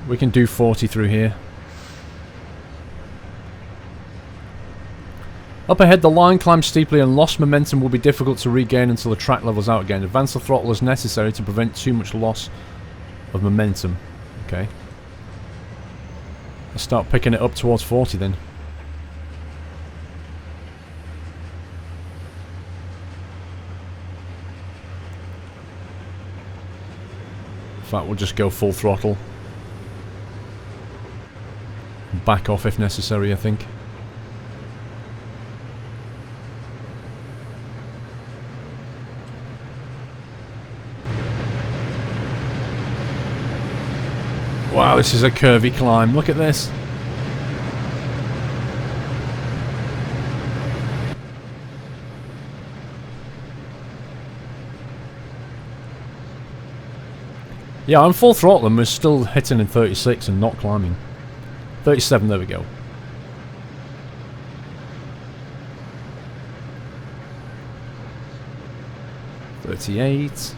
We can do 40 through here. Up ahead, the line climbs steeply and lost momentum will be difficult to regain until the track levels out again. Advance the throttle as necessary to prevent too much loss of momentum. Okay. Let's start picking it up towards 40 then. In fact, we'll just go full throttle. Back off if necessary, I think. Wow, this is a curvy climb. Look at this. Yeah, I'm full throttle and we're still hitting in 36 and not climbing. 37, there we go. $38.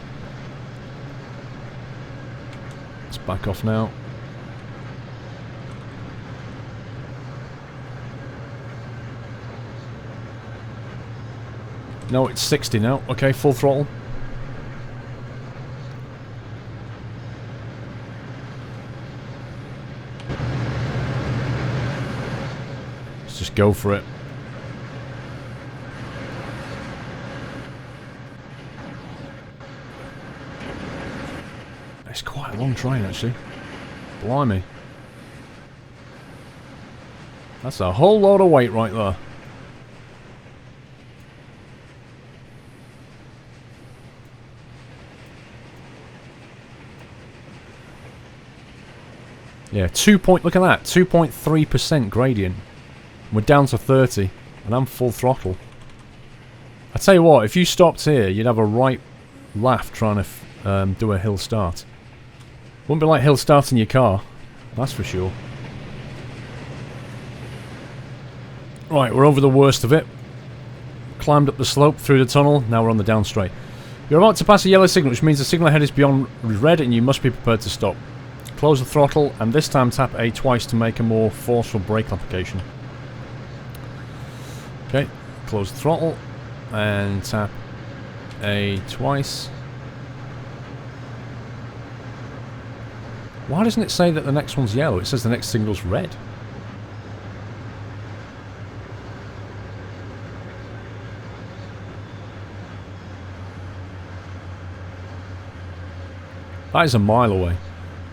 Let's back off now. No, it's 60 now. Okay, full throttle. Let's just go for it. It's quite a long train, actually. Blimey. That's a whole load of weight right there. Yeah, look at that, 2.3% gradient. We're down to 30, and I'm full throttle. I tell you what, if you stopped here, you'd have a right laugh trying to do a hill start. Wouldn't be like hill starting your car, that's for sure. Right, we're over the worst of it. Climbed up the slope through the tunnel, now we're on the down straight. You're about to pass a yellow signal, which means the signal ahead is beyond red and you must be prepared to stop. Close the throttle and this time tap A twice to make a more forceful brake application. Okay, close the throttle and tap A twice. Why doesn't it say that the next one's yellow? It says the next signal's red. That is a mile away.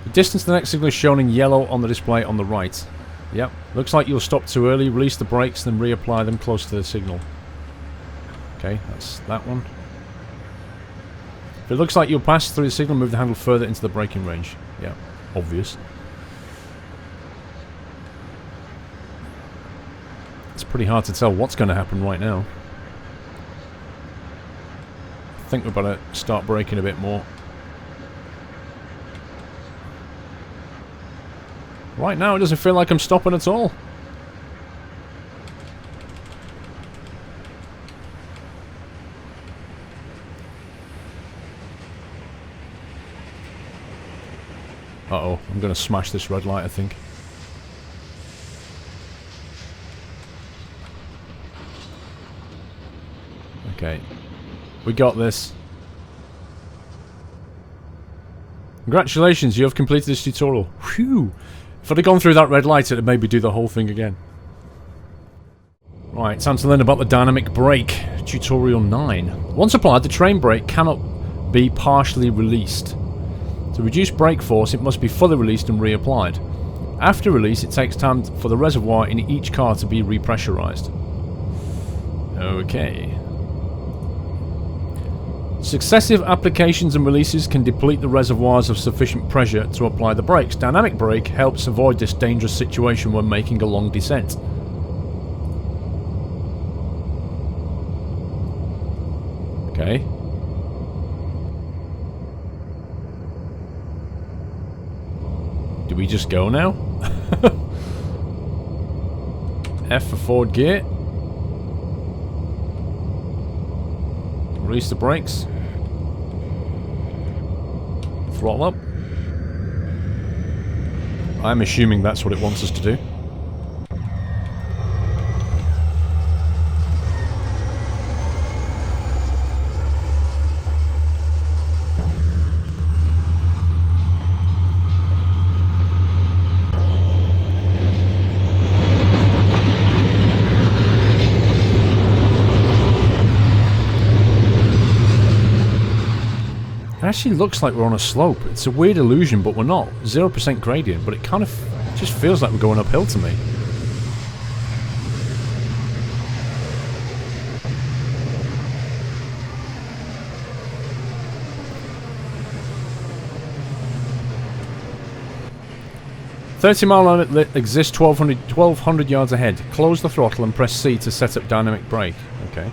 The distance to the next signal is shown in yellow on the display on the right. Yep, looks like you'll stop too early, release the brakes, then reapply them close to the signal. Okay, that's that one. If it looks like you'll pass through the signal, move the handle further into the braking range. Yeah, obvious. It's pretty hard to tell what's going to happen right now. I think we better start braking a bit more. Right now, it doesn't feel like I'm stopping at all. Uh-oh, I'm going to smash this red light, I think. Okay. We got this. Congratulations, you have completed this tutorial. Phew! If I'd have gone through that red light, it'd maybe do the whole thing again. Right, time to learn about the dynamic brake. Tutorial 9. Once applied, the train brake cannot be partially released. To reduce brake force, it must be fully released and reapplied. After release, it takes time for the reservoir in each car to be repressurized. Okay. Successive applications and releases can deplete the reservoirs of sufficient pressure to apply the brakes. Dynamic brake helps avoid this dangerous situation when making a long descent. Okay. Do we just go now? F for forward gear. Release the brakes. Throttle up. I'm assuming that's what it wants us to do. It actually looks like we're on a slope. It's a weird illusion, but we're not. 0% gradient, but it kind of just feels like we're going uphill to me. "30-mile limit exists 1200 yards ahead. Close the throttle and press C to set up dynamic brake." Okay.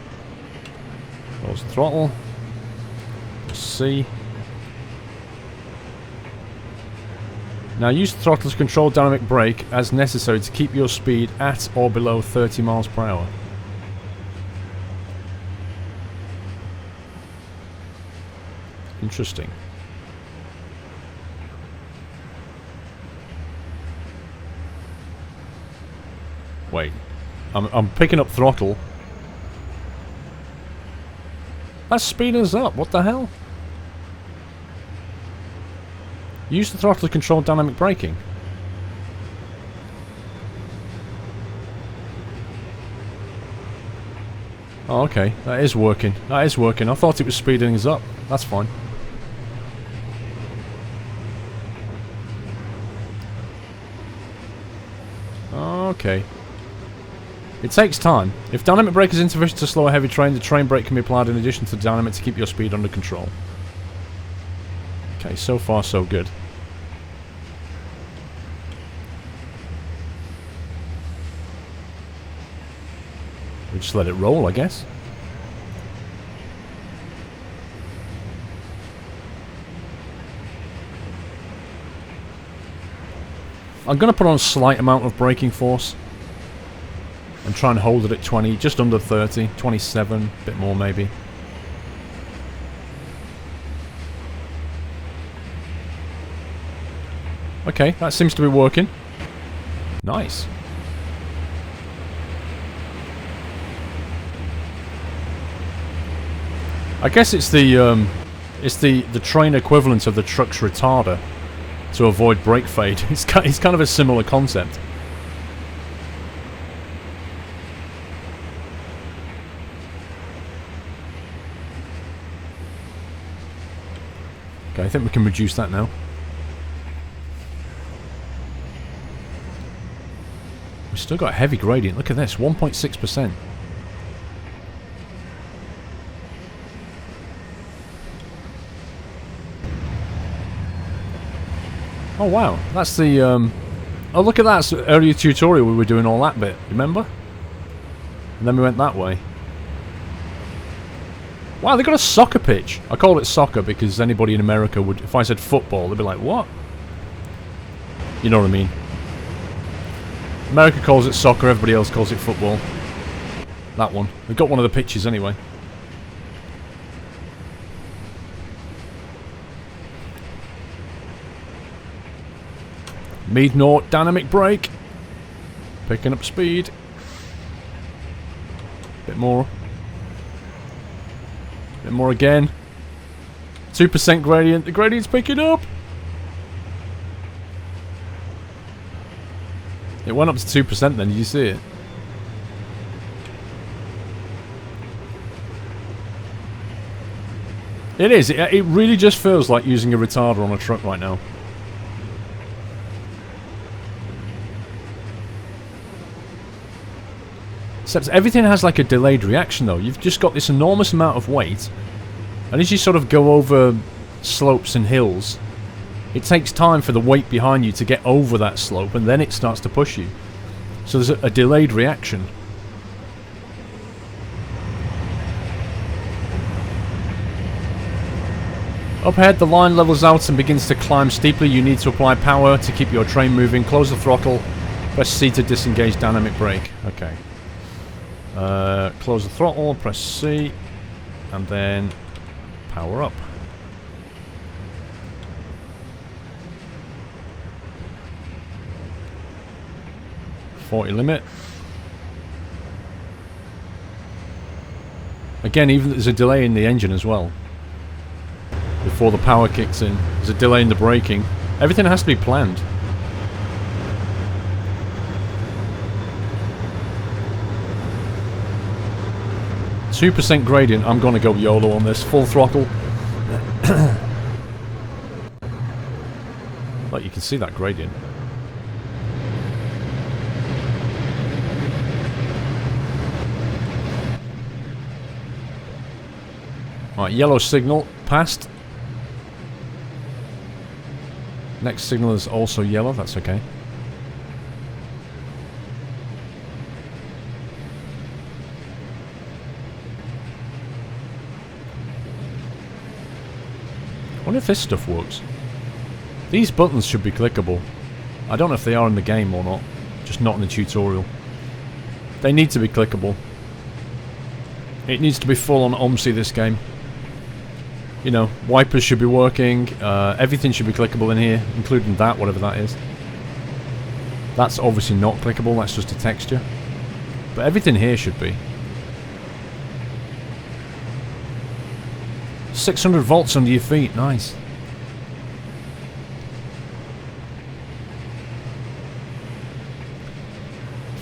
Close the throttle. Press C. Now use the throttle to control dynamic brake as necessary to keep your speed at or below 30 miles per hour. Interesting. Wait. I'm picking up throttle. That's speeding us up. What the hell? Use the throttle to control dynamic braking. Oh, okay. That is working. That is working. I thought it was speeding us up. That's fine. Okay. It takes time. If dynamic brake is insufficient to slow a heavy train, the train brake can be applied in addition to the dynamic to keep your speed under control. Okay, so far so good. We just let it roll, I guess. I'm going to put on a slight amount of braking force and try and hold it at 20, just under 30, 27, a bit more maybe. Okay, that seems to be working. Nice. I guess it's the train equivalent of the truck's retarder to avoid brake fade. It's kind of a similar concept. Okay, I think we can reduce that now. We've still got a heavy gradient. Look at this, 1.6%. Oh wow, that's the oh look at that, it's the earlier tutorial we were doing all that bit, remember? And then we went that way. Wow, they got a soccer pitch. I call it soccer because anybody in America would, if I said football, they'd be like, what? You know what I mean. America calls it soccer, everybody else calls it football. That one. They've got one of the pitches anyway. Mid naught dynamic brake. Picking up speed. Bit more. Bit more again. 2% gradient. The gradient's picking up. It went up to 2% then, did you see it? It is. It really just feels like using a retarder on a truck right now. Except everything has like a delayed reaction though. You've just got this enormous amount of weight, and as you sort of go over slopes and hills, it takes time for the weight behind you to get over that slope, and then it starts to push you. So there's a delayed reaction. Up ahead, the line levels out and begins to climb steeply. You need to apply power to keep your train moving. Close the throttle. Press C to disengage dynamic brake. Okay. Close the throttle, press C, and then power up. 40 limit. Again, even there's a delay in the engine as well. Before the power kicks in. There's a delay in the braking. Everything has to be planned. %2 gradient. I'm gonna go YOLO on this. Full throttle. Like, you can see that gradient. Right, yellow signal passed. Next signal is also yellow, that's okay. I wonder if this stuff works. These buttons should be clickable. I don't know if they are in the game or not. Just not in the tutorial. They need to be clickable. It needs to be full on OMSI, this game. You know, wipers should be working. Everything should be clickable in here, including that, whatever that is. That's obviously not clickable, that's just a texture. But everything here should be. 600 volts under your feet, nice.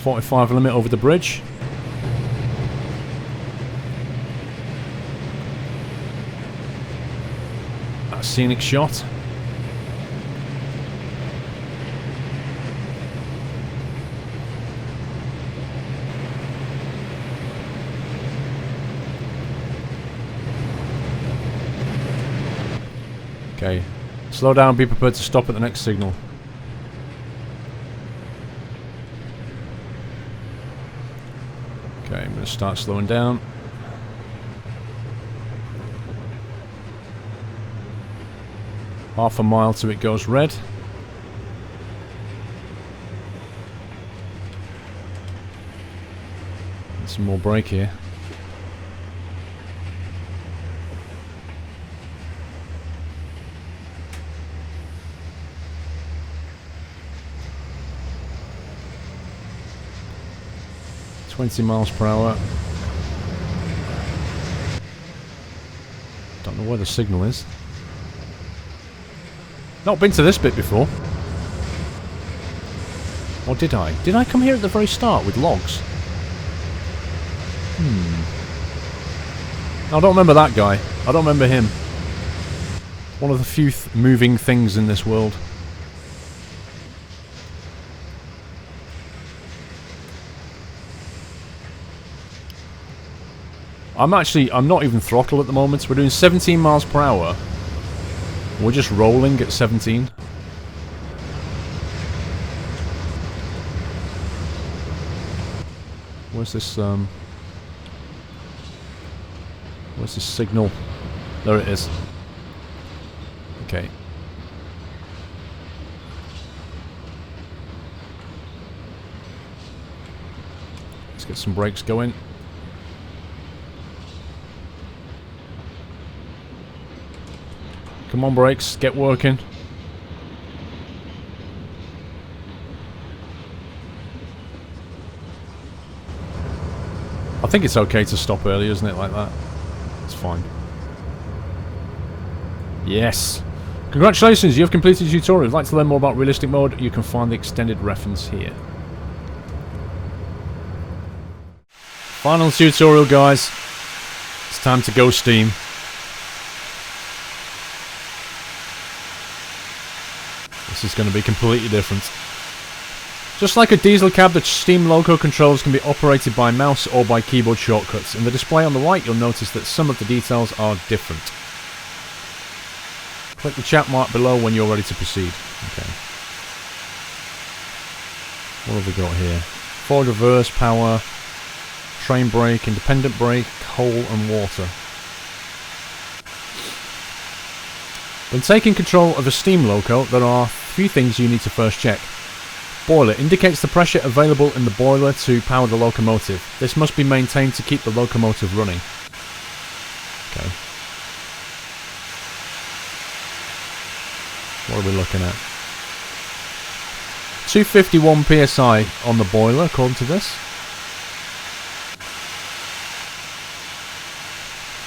.45 limit over the bridge. That scenic shot. Okay, slow down, be prepared to stop at the next signal. Okay, I'm going to start slowing down. Half a mile till it goes red. Get some more brake here. mph. Don't know where the signal is. Not been to this bit before. Or did I? Did I come here at the very start with logs? I don't remember that guy. I don't remember him. One of the few moving things in this world. I'm not even throttled at the moment. We're doing 17 miles per hour. We're just rolling at 17. Where's this signal? There it is. Okay. Let's get some brakes going. Come on, brakes, get working. I think it's okay to stop early, isn't it, like that? It's fine. Yes! Congratulations, you have completed the tutorial. If you'd like to learn more about realistic mode, you can find the extended reference here. Final tutorial, guys. It's time to go steam. This is going to be completely different. Just like a diesel cab, the steam loco controls can be operated by mouse or by keyboard shortcuts. In the display on the right, you'll notice that some of the details are different. Click the chat mark below when you're ready to proceed. Okay. What have we got here? Forward reverse, power, train brake, independent brake, coal and water. When taking control of a steam loco, there are a few things you need to first check. Boiler indicates the pressure available in the boiler to power the locomotive. This must be maintained to keep the locomotive running. Okay. What are we looking at? 251 psi on the boiler, according to this.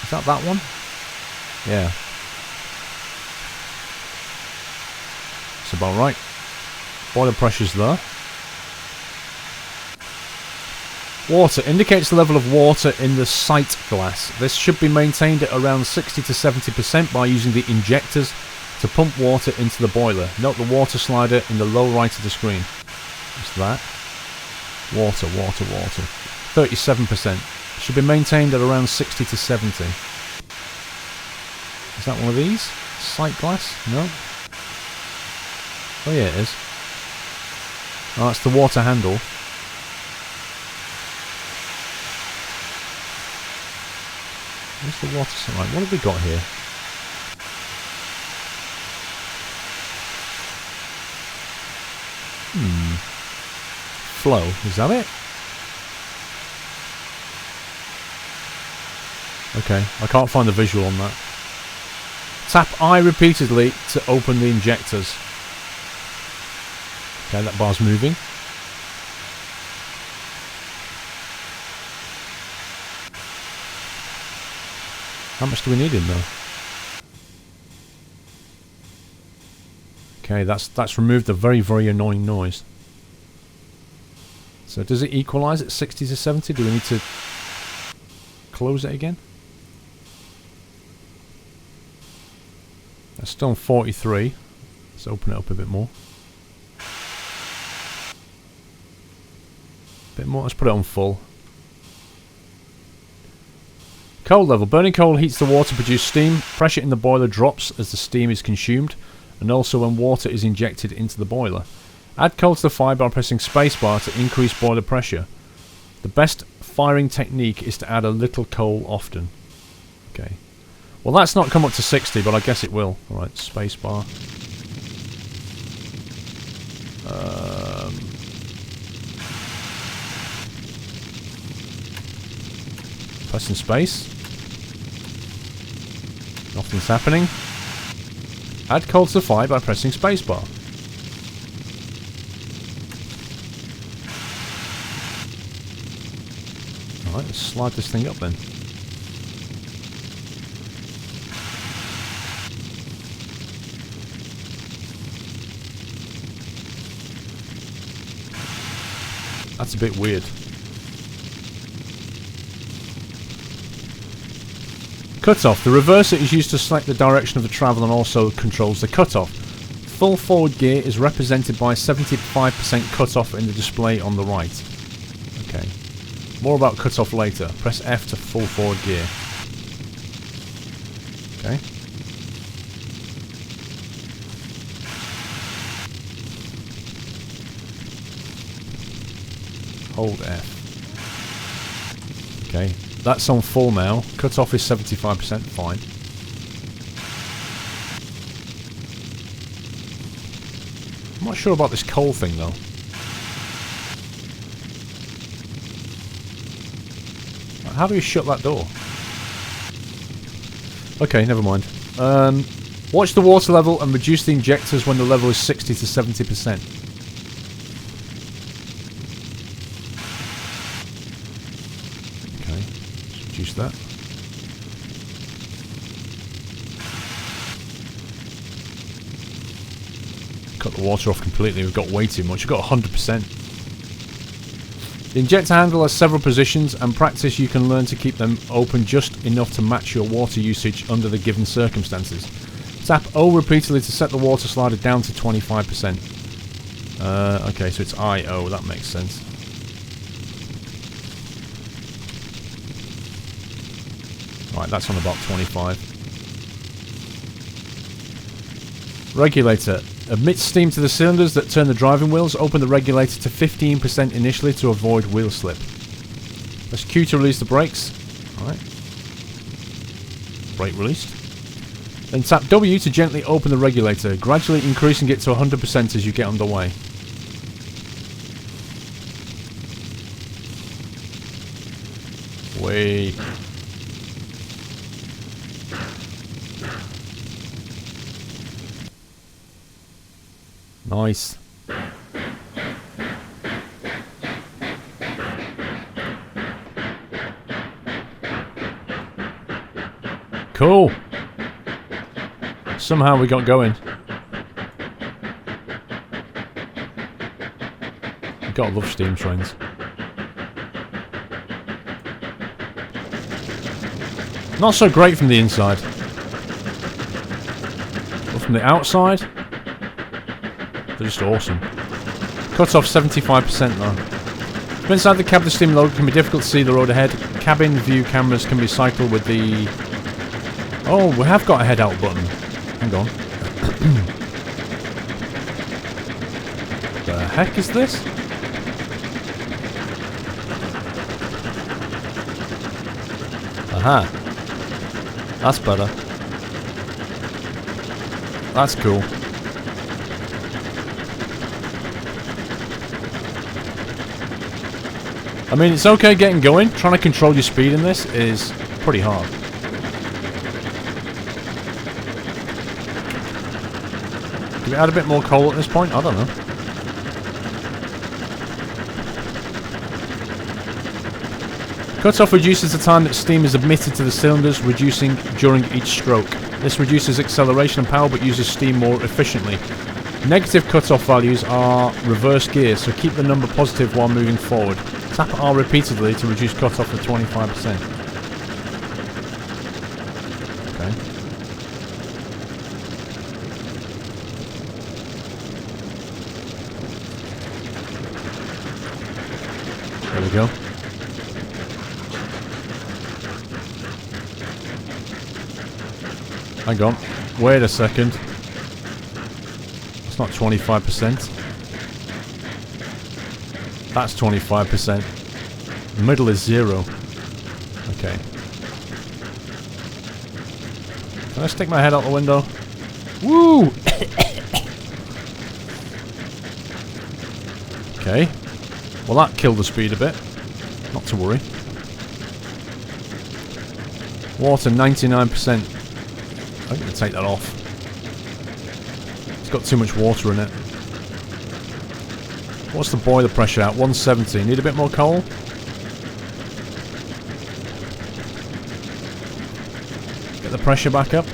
Is that one? Yeah. That's about right. Boiler pressure's there. Water indicates the level of water in the sight glass. This should be maintained at around 60 to 70% by using the injectors to pump water into the boiler. Note the water slider in the low right of the screen. What's that? Water. 37%. Should be maintained at around 60 to 70. Is that one of these? Sight glass? No. Oh yeah, it is. Oh, that's the water handle. Where's the water slide? What have we got here? Flow, is that it? Okay, I can't find the visual on that. Tap I repeatedly to open the injectors. Okay, that bar's moving. How much do we need in there? Okay, that's removed a very, very annoying noise. So does it equalise at 60 to 70? Do we need to close it again? That's still on 43. Let's open it up a bit more. Bit more. Let's put it on full. Coal level. Burning coal heats the water to produce steam. Pressure in the boiler drops as the steam is consumed, and also when water is injected into the boiler. Add coal to the fire by pressing spacebar to increase boiler pressure. The best firing technique is to add a little coal often. Okay. Well, that's not come up to 60, but I guess it will. Alright, spacebar. Pressing space. Nothing's happening. Add coal to the fire by pressing spacebar. Alright, let's slide this thing up then. That's a bit weird. Cutoff. The reverser is used to select the direction of the travel and also controls the cutoff. Full forward gear is represented by 75% cutoff in the display on the right. Okay. More about cutoff later. Press F to full forward gear. Okay. Hold F. Okay. That's on full now. Cutoff is 75%. Fine. I'm not sure about this coal thing though. How do we shut that door? Okay, never mind. Watch the water level and reduce the injectors when the level is 60 to 70%. Reduce that. Cut the water off completely. We've got way too much. We've got 100%. The injector handle has several positions, and practice you can learn to keep them open just enough to match your water usage under the given circumstances. Tap O repeatedly to set the water slider down to 25%. Okay, so it's I-O. That makes sense. Right, that's on about 25. Regulator. Emits steam to the cylinders that turn the driving wheels. Open the regulator to 15% initially to avoid wheel slip. Press Q to release the brakes. Alright. Brake released. Then tap W to gently open the regulator, gradually increasing it to 100% as you get underway. Wait. Nice. Cool. Somehow we got going. You gotta love steam trains. Not so great from the inside. But from the outside, they're just awesome. Cuts off 75% though. From inside the cab, the steam load can be difficult to see the road ahead. Cabin view cameras can be cycled with the... Oh, we have got a head out button. Hang on. The heck is this? Aha. That's better. That's cool. I mean, it's okay getting going. Trying to control your speed in this is pretty hard. Do we add a bit more coal at this point? I don't know. Cut-off reduces the time that steam is emitted to the cylinders, reducing during each stroke. This reduces acceleration and power, but uses steam more efficiently. Negative cut-off values are reverse gear, so keep the number positive while moving forward. Tap R repeatedly to reduce cut-off to 25%. Okay. There we go. Hang on. Wait a second. It's not 25%. That's 25%. The middle is 0. Okay. Can I stick my head out the window? Woo! Okay. Well, that killed the speed a bit. Not to worry. Water, 99%. I'm going to take that off. It's got too much water in it. What's the boiler pressure at? 170. Need a bit more coal? Get the pressure back up.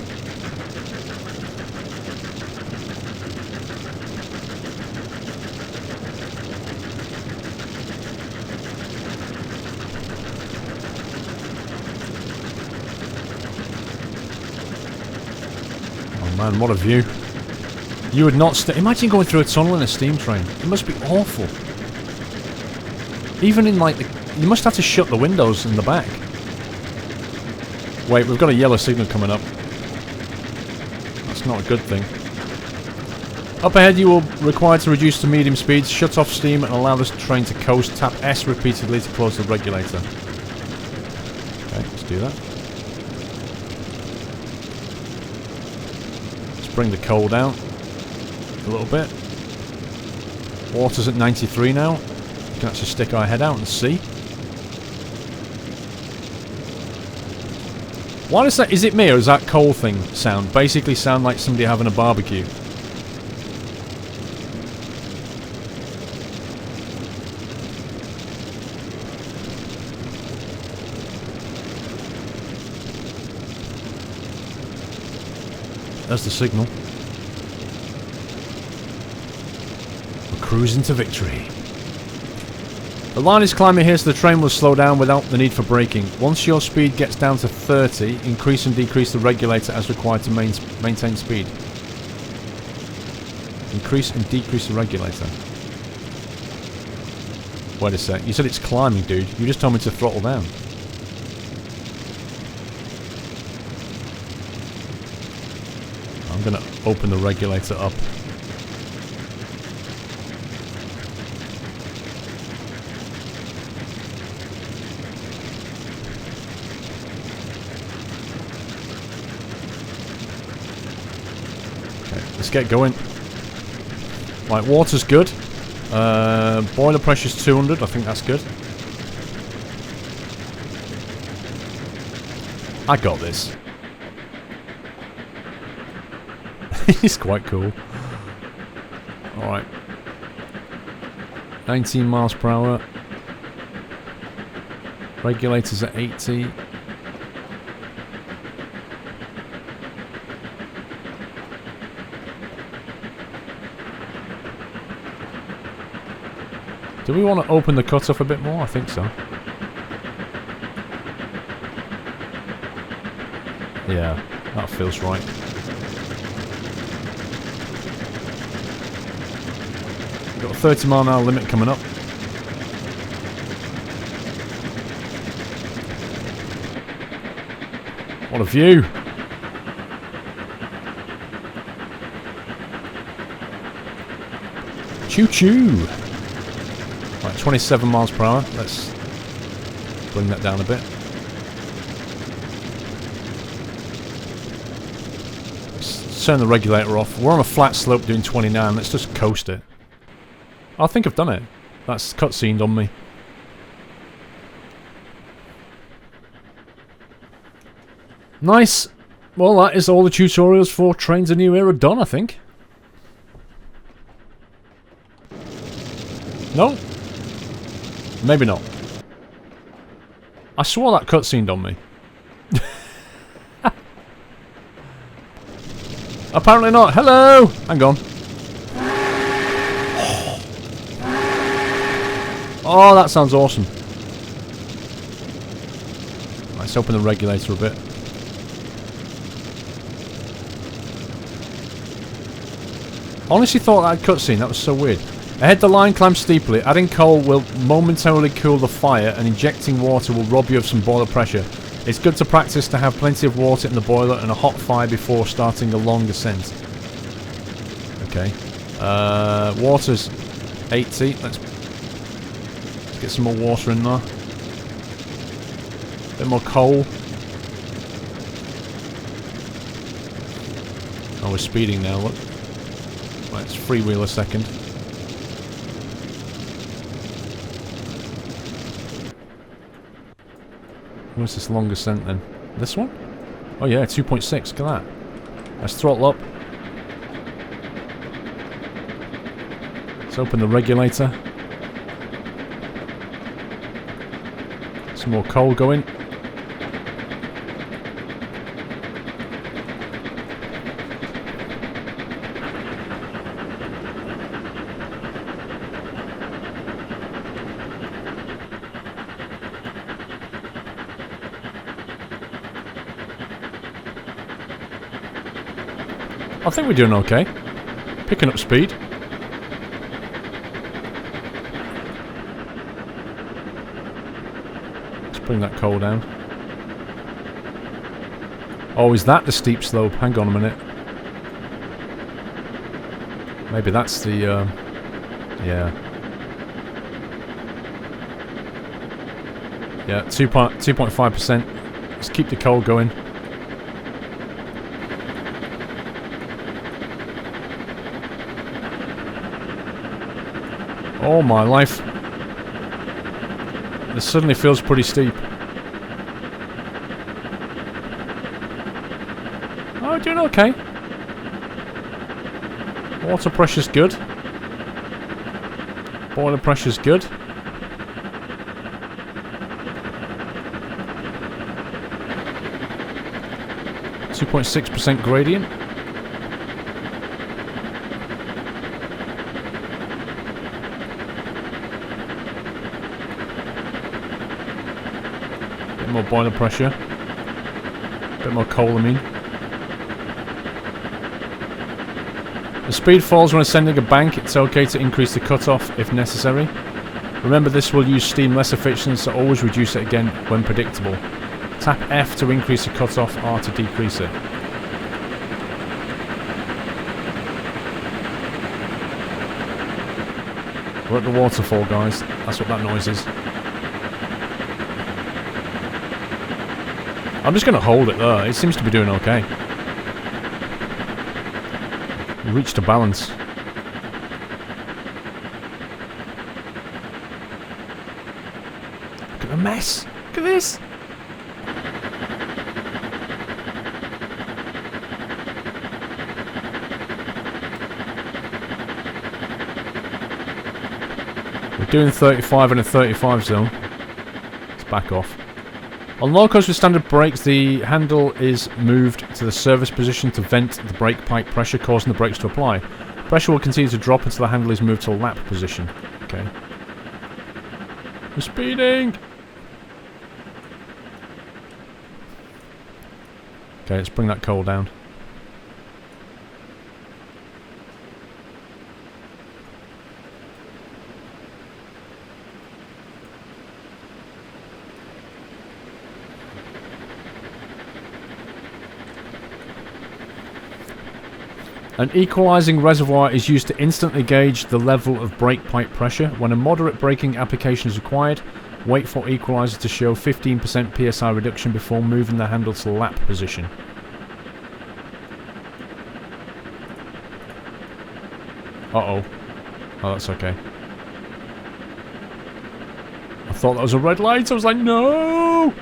Oh man, what a view. You would not imagine going through a tunnel in a steam train. It must be awful. Even in like you must have to shut the windows in the back. Wait, we've got a yellow signal coming up. That's not a good thing. Up ahead you will require to reduce to medium speeds, shut off steam and allow this train to coast. Tap S repeatedly to close the regulator. Okay, let's do that. Let's bring the coal down a little bit. Water's at 93 now. We can actually stick our head out and see. Why does that? Is it me or does that coal thing sound? Basically sound like somebody having a barbecue. There's the signal. We're cruising to victory. The line is climbing here, so the train will slow down without the need for braking. Once your speed gets down to 30, increase and decrease the regulator as required to maintain speed. Increase and decrease the regulator. Wait a sec, you said it's climbing, dude. You just told me to throttle down. I'm gonna open the regulator up. Let's get going. Right, water's good. Boiler pressure's 200. I think that's good. I got this. He's quite cool. Alright. 19 miles per hour. Regulators at 80. Do we want to open the cutoff a bit more? I think so. Yeah, that feels right. Got a 30-mile-an-hour limit coming up. What a view! Choo-choo! Right, 27 miles per hour. Let's bring that down a bit. Let's turn the regulator off. We're on a flat slope doing 29. Let's just coast it. I think I've done it. That's cutscened on me. Nice. Well, that is all the tutorials for Trainz: A New Era done, I think. No? Maybe not. I swore that cutscened on me. Apparently not. Hello! Hang on. Oh, that sounds awesome. Let's open the regulator a bit. Honestly thought that cutscene, that was so weird. Ahead the line climbs steeply, adding coal will momentarily cool the fire and injecting water will rob you of some boiler pressure. It's good to practice to have plenty of water in the boiler and a hot fire before starting a long ascent. Okay. Water's 80, let's get some more water in there. Bit more coal. Oh, we're speeding now, look. Let's freewheel a second. Where's this long ascent then? This one? Oh yeah, 2.6, look at that. Let's throttle up. Let's open the regulator. Some more coal going. I think we're doing okay. Picking up speed. Let's bring that coal down. Oh, is that the steep slope? Hang on a minute. Maybe that's the, yeah. Yeah, 2.5%. Let's keep the coal going. Oh my life. This suddenly feels pretty steep. Oh, doing okay. Water pressure's good. Boiler pressure's good. .6% gradient. Bit more boiler pressure. Bit more coal, I mean. The speed falls when ascending a bank. It's okay to increase the cutoff if necessary. Remember, this will use steam less efficiently, so always reduce it again when predictable. Tap F to increase the cutoff, R to decrease it. We're at the waterfall, guys. That's what that noise is. I'm just going to hold it there. It seems to be doing okay. We reached a balance. Look at the mess. Look at this. We're doing 35 in a 35 zone. Let's back off. On locals with standard brakes, the handle is moved to the service position to vent the brake pipe pressure, causing the brakes to apply. Pressure will continue to drop until the handle is moved to a lap position. Okay. We're speeding! Okay, let's bring that coal down. An equalizing reservoir is used to instantly gauge the level of brake pipe pressure. When a moderate braking application is required, wait for equalizer to show 15% PSI reduction before moving the handle to lap position. Uh-oh. Oh, that's okay. I thought that was a red light. I was like, no!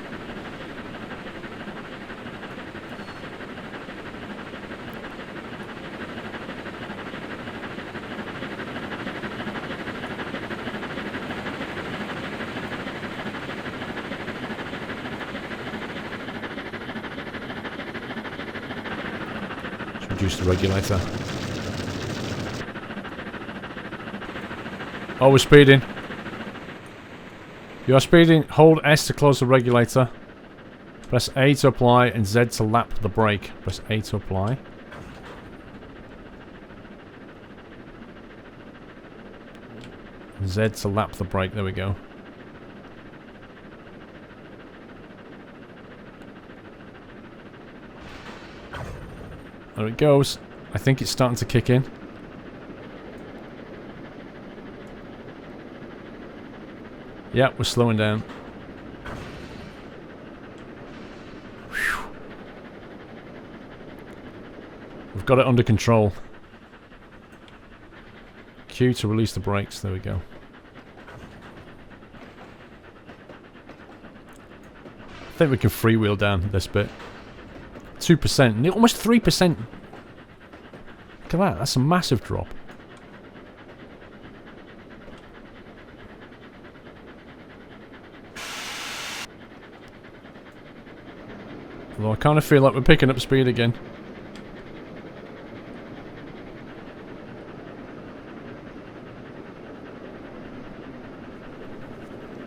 Reduce the regulator. Oh, we're speeding. You are speeding. Hold S to close the regulator. Press A to apply and Z to lap the brake. Press A to apply. Z to lap the brake. There we go. There it goes. I think it's starting to kick in. Yeah, we're slowing down. Whew. We've got it under control. Q to release the brakes. There we go. I think we can freewheel down this bit. 2%, almost 3%. Look at that, that's a massive drop. Although I kind of feel like we're picking up speed again.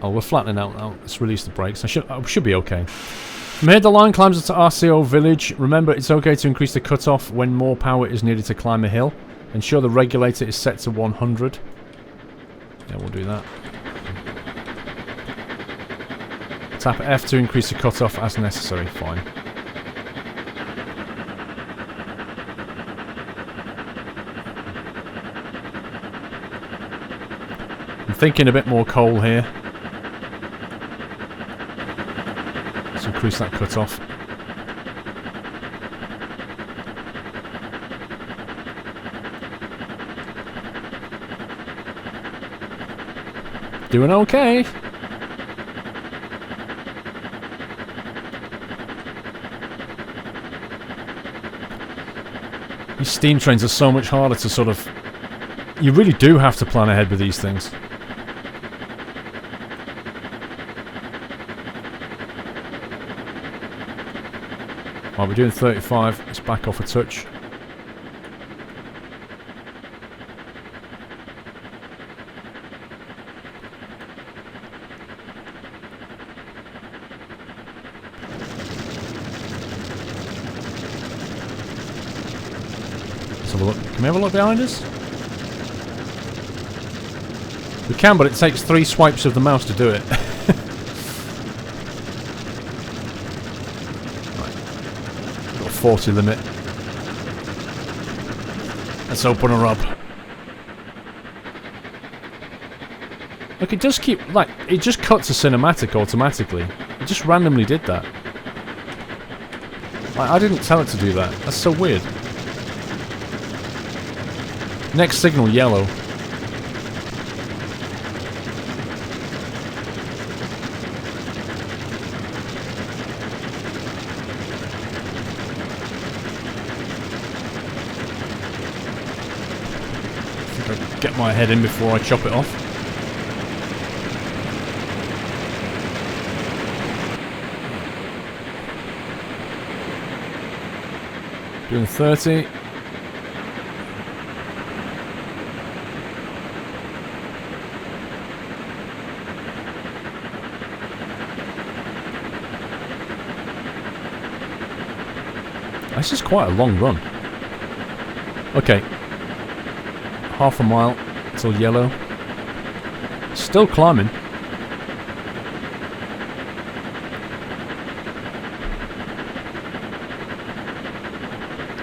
Oh, we're flattening out now. Let's release the brakes. I should be okay. From here, the line climbs to RCO Village. Remember, it's okay to increase the cutoff when more power is needed to climb a hill. Ensure the regulator is set to 100. Yeah, we'll do that. Tap F to increase the cutoff as necessary. Fine. I'm thinking a bit more coal here. Let's increase that cutoff. Doing okay. These steam trains are so much harder to sort of... You really do have to plan ahead with these things. Right, we're doing 35. Let's back off a touch. Let's have a look. Can we have a look behind us? We can, but it takes 3 swipes of the mouse to do it. Right. Got a 40 limit. Let's open her up. Look, it does keep, like, it just cuts a cinematic automatically. It just randomly did that. Like, I didn't tell it to do that. That's so weird. Next signal, yellow. I think I'll get my head in before I chop it off. Doing 30. This is quite a long run. Okay. Half a mile till yellow. Still climbing.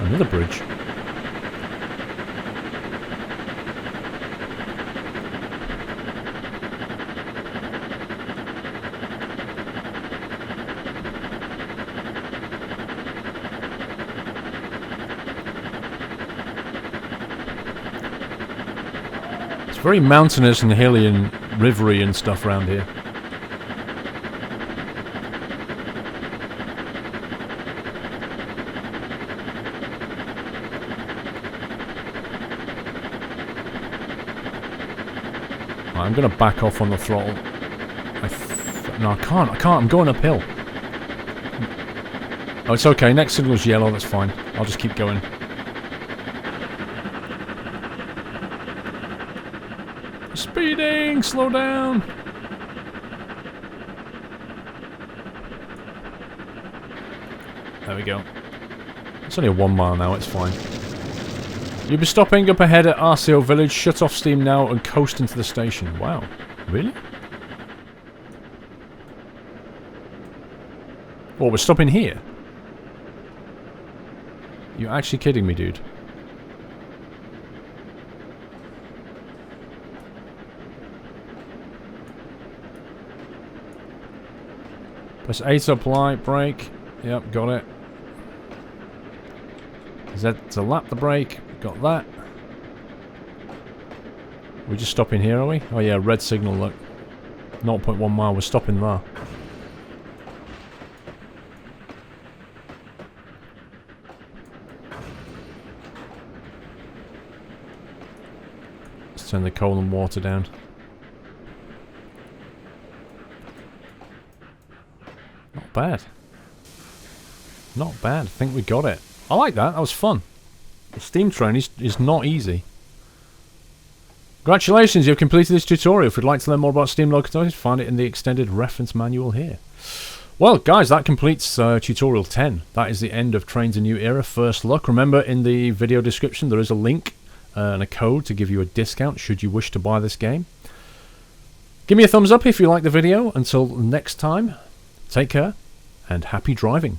Another bridge. It's very mountainous and hilly and rivery and stuff around here. I'm going to back off on the throttle. No, I can't. I'm going uphill. Oh, it's okay. Next signal's yellow. That's fine. I'll just keep going. Speeding! Slow down! There we go. It's only a 1 mile now. It's fine. You'll be stopping up ahead at RCO Village. Shut off steam now and coast into the station. Wow. Really? Oh, we're stopping here? You're actually kidding me, dude. Press A to apply, brake. Yep, got it. Z to lap the brake. Got that. We're just stopping here, are we? Oh yeah, red signal, look. 0.1 mile, we're stopping there. Let's turn the coal and water down. Not bad. Not bad. I think we got it. I like that. That was fun. The steam train is not easy. Congratulations, you've completed this tutorial. If you'd like to learn more about steam locomotives, find it in the extended reference manual here. Well, guys, that completes tutorial 10. That is the end of Trainz: A New Era first look. Remember, in the video description, there is a link and a code to give you a discount should you wish to buy this game. Give me a thumbs up if you like the video. Until next time, take care and happy driving.